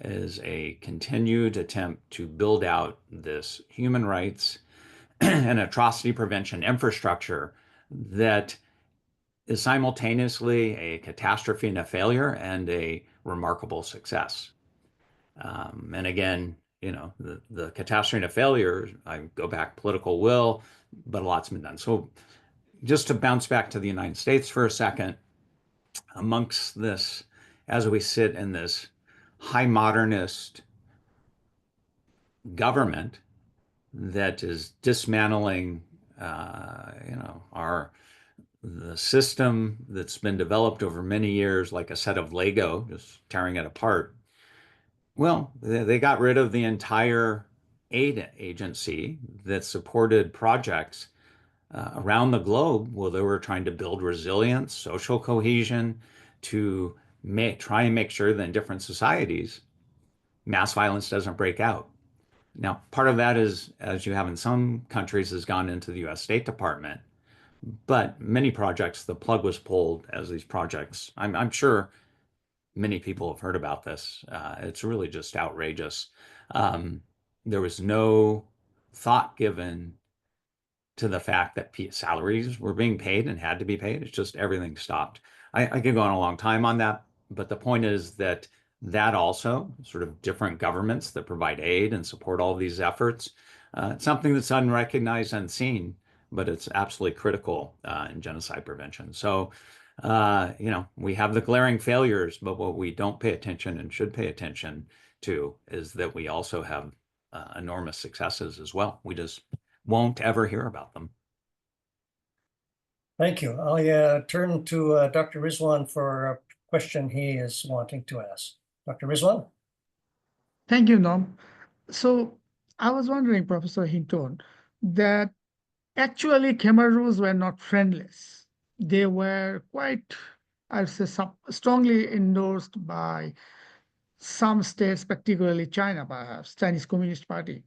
[SPEAKER 3] is a continued attempt to build out this human rights and atrocity prevention infrastructure that is simultaneously a catastrophe and a failure and a remarkable success. And again, the catastrophe and a failure, I go back political will, but a lot's been done. So just to bounce back to the United States for a second, amongst this, as we sit in this high modernist government that is dismantling, the system that's been developed over many years, like a set of Lego, just tearing it apart. Well, they got rid of the entire aid agency that supported projects around the globe where they were trying to build resilience, social cohesion, to try and make sure that in different societies, mass violence doesn't break out. Now, part of that is, as you have in some countries, has gone into the US State Department. But many projects, the plug was pulled as these projects. I'm sure many people have heard about this. It's really just outrageous. There was no thought given to the fact that salaries were being paid and had to be paid. It's just everything stopped. I could go on a long time on that, but the point is that also sort of different governments that provide aid and support all these efforts, it's something that's unrecognized, unseen, but it's absolutely critical in genocide prevention. So, we have the glaring failures, but what we don't pay attention and should pay attention to is that we also have enormous successes as well. We just won't ever hear about them.
[SPEAKER 1] Thank you. I'll turn to Dr. Rizwan for a question he is wanting to ask. Dr. Rizwan?
[SPEAKER 2] Thank you, Norm. So I was wondering, Professor Hinton, that actually Cameroons were not friendless. They were quite, I would say, strongly endorsed by some states, particularly China, perhaps, Chinese Communist Party.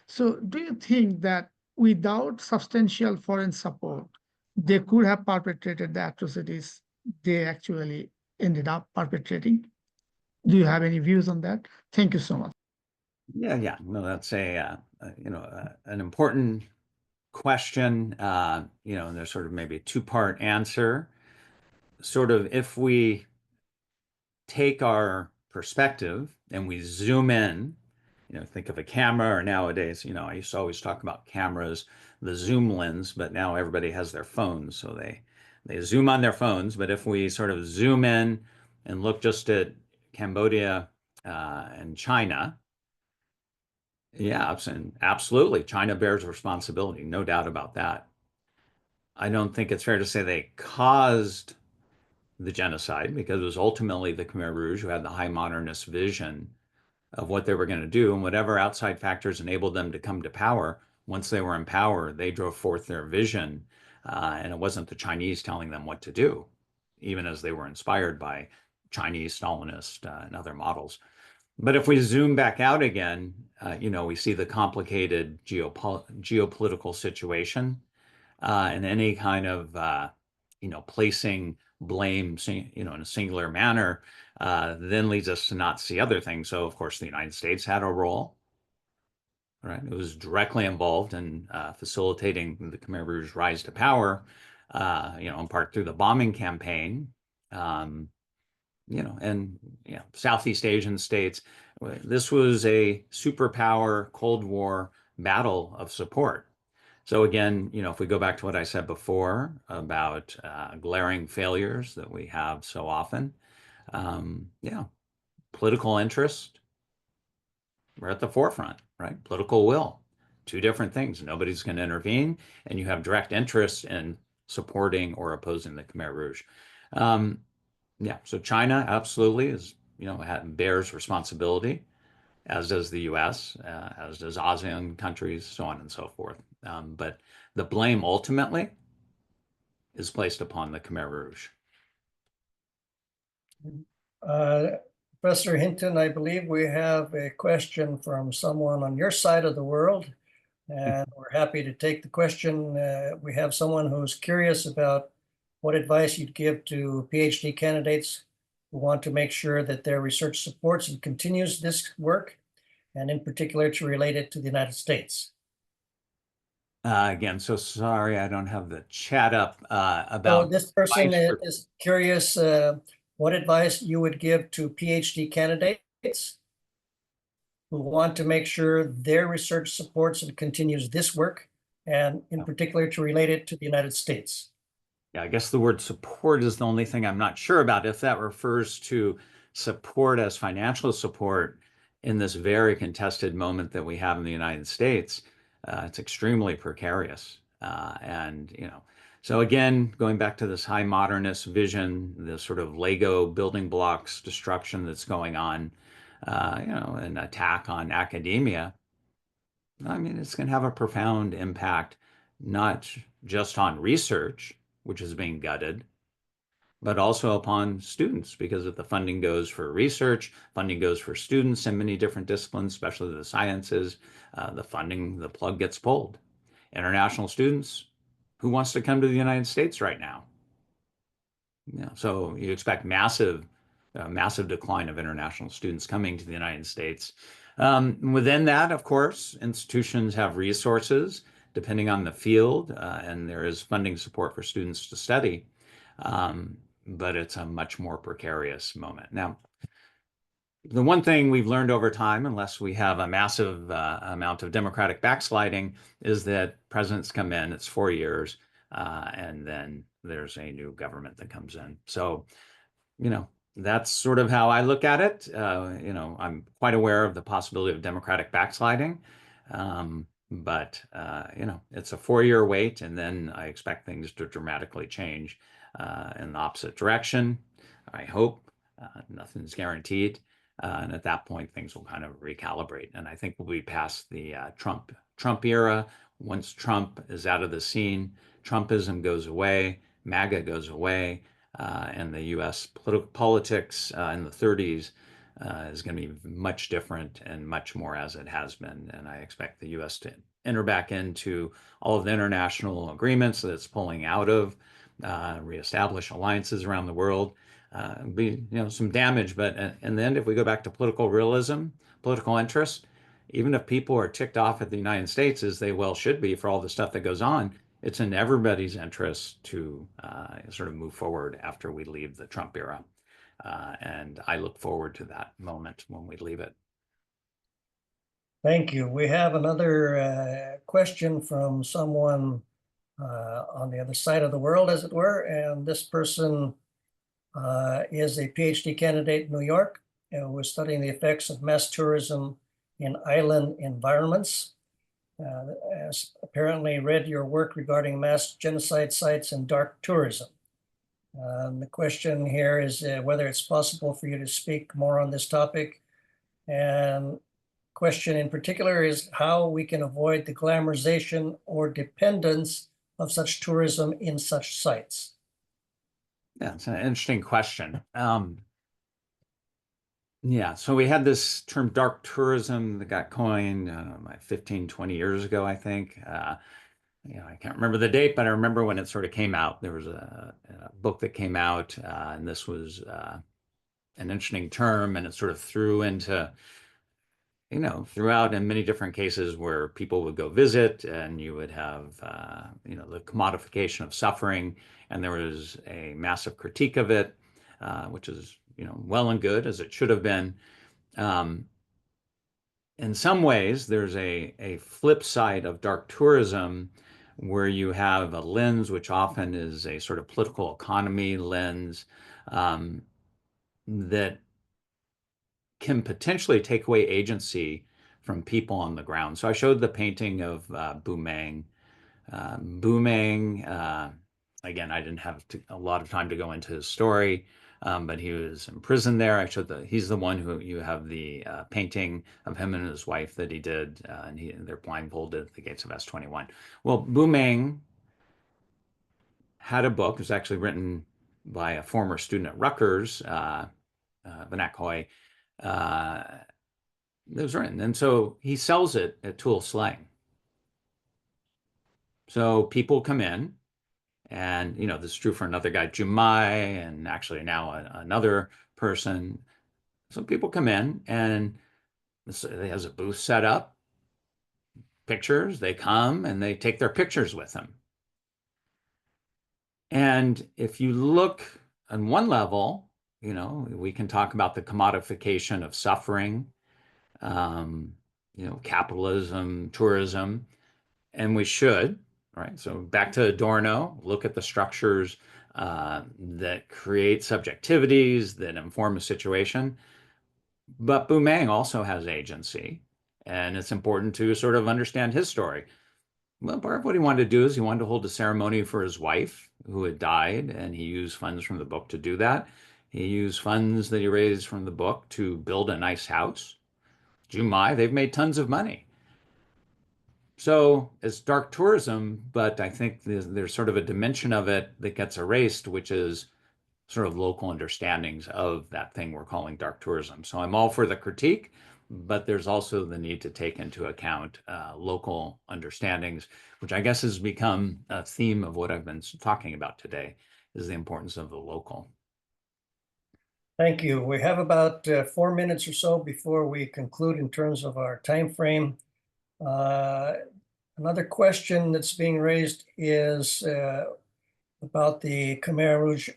[SPEAKER 2] So do you think that without substantial foreign support, they could have perpetrated the atrocities they actually ended up perpetrating? Do you have any views on that? Thank you so much.
[SPEAKER 3] Yeah. No, that's an important question. And there's sort of maybe a two-part answer. Sort of if we take our perspective and we zoom in, think of a camera, or nowadays, I used to always talk about cameras, the zoom lens, but now everybody has their phones, so they zoom on their phones. But if we sort of zoom in and look just at Cambodia and China, yeah, absolutely, China bears responsibility, no doubt about that. I don't think it's fair to say they caused the genocide, because it was ultimately the Khmer Rouge who had the high modernist vision of what they were going to do, and whatever outside factors enabled them to come to power. Once they were in power, they drove forth their vision, and it wasn't the Chinese telling them what to do, even as they were inspired by Chinese Stalinist and other models. But if we zoom back out again, we see the complicated geopolitical situation, and any kind of placing blame, in a singular manner, then leads us to not see other things. So, of course, the United States had a role, right? It was directly involved in facilitating the Khmer Rouge rise to power, in part through the bombing campaign, and Southeast Asian states. This was a superpower Cold War battle of support. So again, if we go back to what I said before about glaring failures that we have so often, political interest, we're at the forefront, right? Political will, two different things. Nobody's going to intervene, and you have direct interest in supporting or opposing the Khmer Rouge. So China absolutely is bears responsibility, as does the US, as does ASEAN countries, so on and so forth. But the blame ultimately is placed upon the Khmer Rouge.
[SPEAKER 1] Professor Hinton, I believe we have a question from someone on your side of the world, and we're happy to take the question. We have someone who's curious about what advice you'd give to PhD candidates who want to make sure that their research supports and continues this work, and in particular to relate it to the United States.
[SPEAKER 3] Again, so sorry, I don't have the chat up
[SPEAKER 1] So
[SPEAKER 3] about
[SPEAKER 1] this person
[SPEAKER 3] advice for-
[SPEAKER 1] is curious what advice you would give to PhD candidates who want to make sure their research supports and continues this work, and in particular to relate it to the United States.
[SPEAKER 3] Yeah, I guess the word support is the only thing I'm not sure about. If that refers to support as financial support in this very contested moment that we have in the United States, it's extremely precarious. So again, going back to this high modernist vision, the sort of Lego building blocks destruction that's going on, an attack on academia, I mean, it's going to have a profound impact, not just on research, which is being gutted, but also upon students, because if the funding goes for research, funding goes for students in many different disciplines, especially the sciences, the plug gets pulled. International students, who wants to come to the United States right now? So you expect massive decline of international students coming to the United States. Within that, of course, institutions have resources depending on the field, and there is funding support for students to study, but it's a much more precarious moment. Now, the one thing we've learned over time, unless we have a massive amount of democratic backsliding, is that presidents come in, it's 4 years, and then there's a new government that comes in. So, that's sort of how I look at it. I'm quite aware of the possibility of democratic backsliding, but it's a 4-year wait, and then I expect things to dramatically change in the opposite direction. I hope. Nothing's guaranteed. And at that point, things will kind of recalibrate. And I think we'll be past the Trump era. Once Trump is out of the scene, Trumpism goes away, MAGA goes away, and the U.S. politics in the 30s is going to be much different and much more as it has been. And I expect the U.S. to enter back into all of the international agreements that it's pulling out of, reestablish alliances around the world. Be some damage, but in the end, if we go back to political realism, political interest, even if people are ticked off at the United States, as they well should be for all the stuff that goes on, it's in everybody's interest to sort of move forward after we leave the Trump era. And I look forward to that moment when we leave it.
[SPEAKER 1] Thank you. We have another question from someone on the other side of the world, as it were, and this person is a PhD candidate in New York and was studying the effects of mass tourism in island environments. Has apparently read your work regarding mass genocide sites and dark tourism. The question here is whether it's possible for you to speak more on this topic. And question in particular is how we can avoid the glamorization or dependence of such tourism in such sites.
[SPEAKER 3] Yeah, it's an interesting question. Yeah, so we had this term dark tourism that got coined like 15, 20 years ago, I think. I can't remember the date, but I remember when it sort of came out. There was a book that came out, and this was an interesting term, and it sort of threw into, throughout in many different cases where people would go visit, and you would have, the commodification of suffering, and there was a massive critique of it, which is well and good, as it should have been. In some ways, there's a flip side of dark tourism where you have a lens, which often is a sort of political economy lens, that can potentially take away agency from people on the ground. So I showed the painting of Bumang. Bumang, again, I didn't have a lot of time to go into his story, but he was imprisoned there. He's the one who you have the painting of him and his wife that he did, and they're blindfolded at the gates of S21. Well, Boumeng had a book. It was actually written by a former student at Rutgers, Vanak Hoy. It was written, and so he sells it at Tool Slang. So people come in, and this is true for another guy, Jumai, and actually now another person. So people come in, and he has a booth set up, pictures. They come and they take their pictures with him. And if you look on one level, we can talk about the commodification of suffering, capitalism, tourism, and we should, right? So back to Adorno, look at the structures that create subjectivities that inform a situation. But Boumeng also has agency, and it's important to sort of understand his story. Well, part of what he wanted to do is he wanted to hold a ceremony for his wife who had died, and he used funds from the book to do that. He used funds that he raised from the book to build a nice house. Jumai, they've made tons of money. So it's dark tourism, but I think there's sort of a dimension of it that gets erased, which is sort of local understandings of that thing we're calling dark tourism. So I'm all for the critique, but there's also the need to take into account local understandings, which I guess has become a theme of what I've been talking about today, is the importance of the local.
[SPEAKER 1] Thank you. We have about 4 minutes or so before we conclude in terms of our time frame. Another question that's being raised is about the Khmer Rouge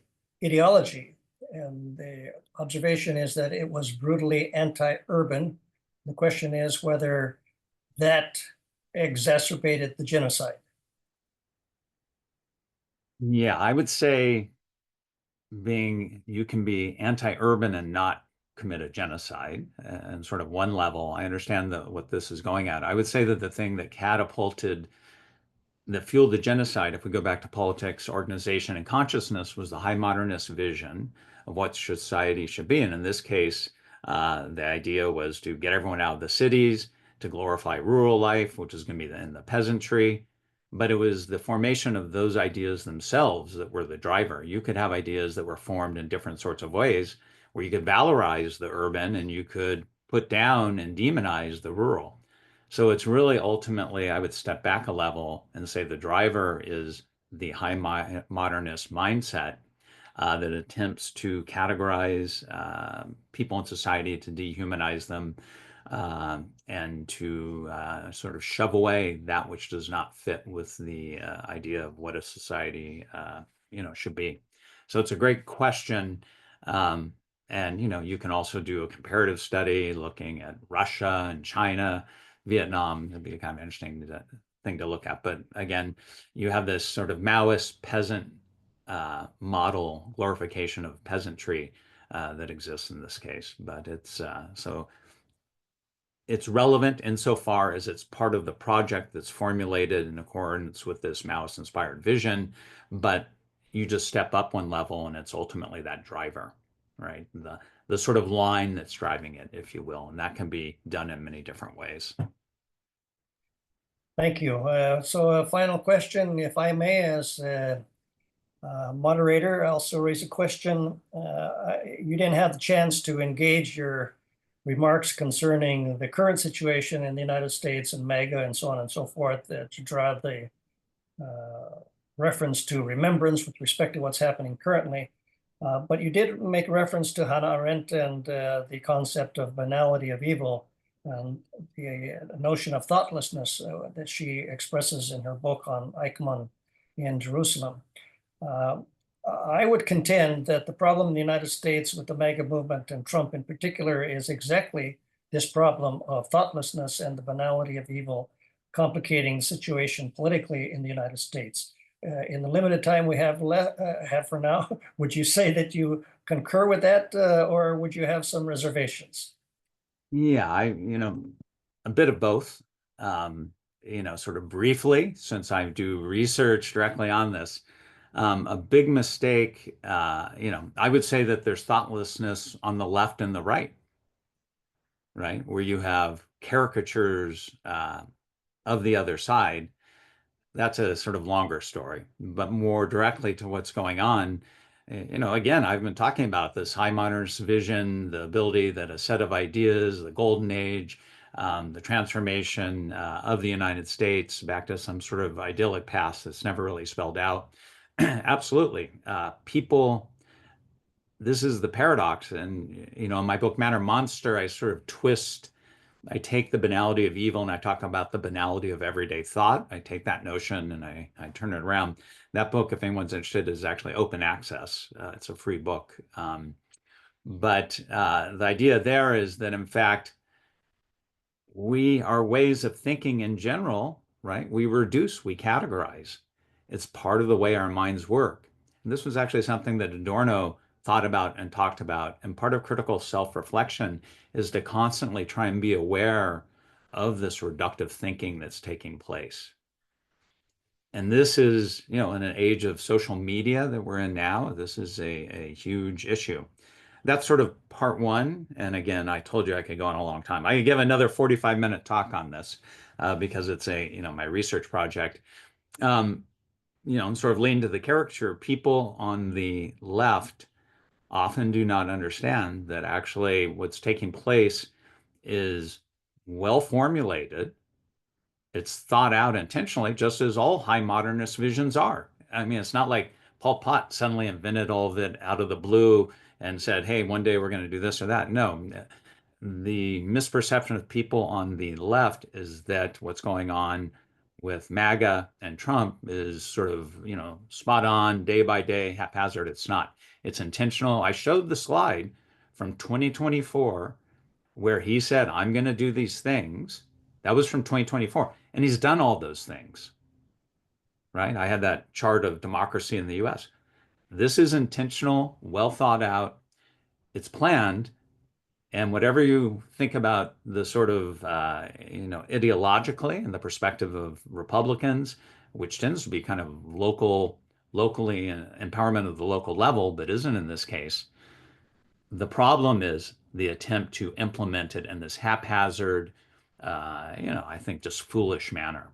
[SPEAKER 1] ideology. And the observation is that it was brutally anti-urban. The question is whether that exacerbated the genocide.
[SPEAKER 3] Yeah, I would say you can be anti-urban and not commit a genocide, and sort of one level. I understand what this is going at. I would say that the thing that fueled the genocide, if we go back to politics, organization, and consciousness, was the high modernist vision of what society should be. And in this case, the idea was to get everyone out of the cities, to glorify rural life, which is going to be in the peasantry. But it was the formation of those ideas themselves that were the driver. You could have ideas that were formed in different sorts of ways, where you could valorize the urban and you could put down and demonize the rural. So it's really ultimately, I would step back a level and say the driver is the high modernist mindset that attempts to categorize people in society, to dehumanize them, and to sort of shove away that which does not fit with the idea of what a society should be. So it's a great question. And you can also do a comparative study looking at Russia and China, Vietnam. It'd be a kind of interesting thing to look at. But again, you have this sort of Maoist peasant model glorification of peasantry that exists in this case. But it's relevant insofar as it's part of the project that's formulated in accordance with this Maoist-inspired vision. But you just step up one level, and it's ultimately that driver, right? The sort of line that's driving it, if you will, and that can be done in many different ways.
[SPEAKER 1] Thank you. So a final question, if I may, as moderator, I also raise a question. You didn't have the chance to engage your remarks concerning the current situation in the United States and MAGA and so on and so forth, to draw the reference to remembrance with respect to what's happening currently. But you did make reference to Hannah Arendt and the concept of banality of evil and the notion of thoughtlessness that she expresses in her book on Eichmann in Jerusalem. I would contend that the problem in the United States with the MAGA movement and Trump in particular is exactly this problem of thoughtlessness and the banality of evil complicating the situation politically in the United States. In the limited time we have for now, would you say that you concur with that, or would you have some reservations?
[SPEAKER 3] Yeah, a bit of both. Sort of briefly, since I do research directly on this, A big mistake, I would say that there's thoughtlessness on the left and the right, right? Where you have caricatures of the other side. That's a sort of longer story, but more directly to what's going on. Again, I've been talking about this high modernist vision, the ability that a set of ideas, the golden age, the transformation of the United States back to some sort of idyllic past that's never really spelled out. Absolutely. This is the paradox. And, in my book, Man or Monster, I sort of I take the banality of evil and I talk about the banality of everyday thought. I take that notion and I turn it around. That book, if anyone's interested, is actually open access. It's a free book. But the idea there is that, in fact, our ways of thinking in general, right? We reduce, we categorize. It's part of the way our minds work. And this was actually something that Adorno thought about and talked about. And part of critical self-reflection is to constantly try and be aware of this reductive thinking that's taking place. And this is, in an age of social media that we're in now, this is a huge issue. That's sort of part one. And again, I told you I could go on a long time. I could give another 45-minute talk on this because it's my research project. And sort of lean to the caricature, people on the left often do not understand that actually what's taking place is well formulated. It's thought out intentionally, just as all high modernist visions are. I mean, it's not like Pol Pot suddenly invented all of it out of the blue and said, hey, one day we're going to do this or that. No, the misperception of people on the left is that what's going on with MAGA and Trump is sort of, spot on, day by day, haphazard. It's not. It's intentional. I showed the slide from 2024 where he said, I'm going to do these things. That was from 2024. And he's done all those things, right? I had that chart of democracy in the US. This is intentional, well thought out. It's planned. And whatever you think about the sort of, ideologically and the perspective of Republicans, which tends to be kind of locally empowerment of the local level, but isn't in this case. The problem is the attempt to implement it in this haphazard, I think just foolish manner,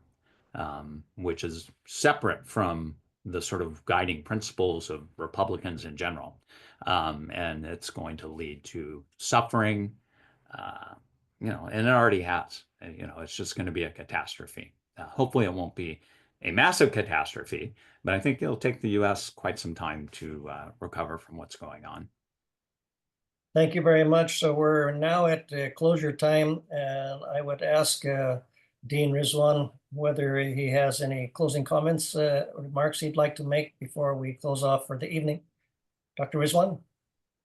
[SPEAKER 3] which is separate from the sort of guiding principles of Republicans in general. And it's going to lead to suffering, and it already has. It's just going to be a catastrophe. Hopefully it won't be a massive catastrophe, but I think it'll take the US quite some time to recover from what's going on.
[SPEAKER 1] Thank you very much. So we're now at closure time, and I would ask Dean Rizwan whether he has any closing comments, remarks he'd like to make before we close off for the evening. Dr. Rizwan?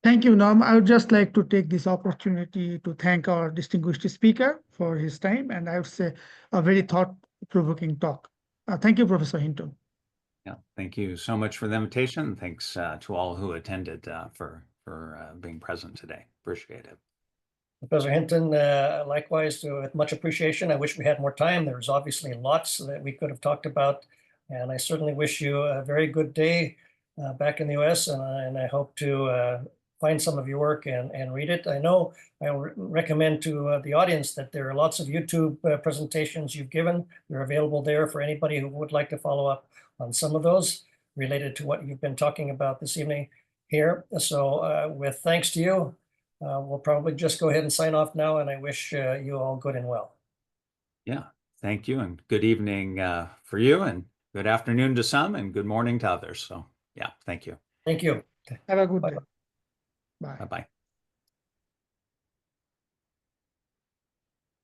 [SPEAKER 2] Thank you, Norm. I would just like to take this opportunity to thank our distinguished speaker for his time, and I would say a very thought-provoking talk. Thank you, Professor Hinton.
[SPEAKER 3] Yeah, thank you so much for the invitation. Thanks to all who attended for being present today. Appreciate it.
[SPEAKER 1] Professor Hinton, likewise, with much appreciation. I wish we had more time. There's obviously lots that we could have talked about, and I certainly wish you a very good day back in the US, and I hope to find some of your work and read it. I know I recommend to the audience that there are lots of YouTube presentations you've given. They're available there for anybody who would like to follow up on some of those related to what you've been talking about this evening here. So with thanks to you, we'll probably just go ahead and sign off now, and I wish you all good and well.
[SPEAKER 3] Yeah, thank you, and good evening for you, and good afternoon to some, and good morning to others. So yeah, thank you.
[SPEAKER 1] Thank you.
[SPEAKER 2] Have a good day.
[SPEAKER 1] Bye.
[SPEAKER 3] Bye-bye.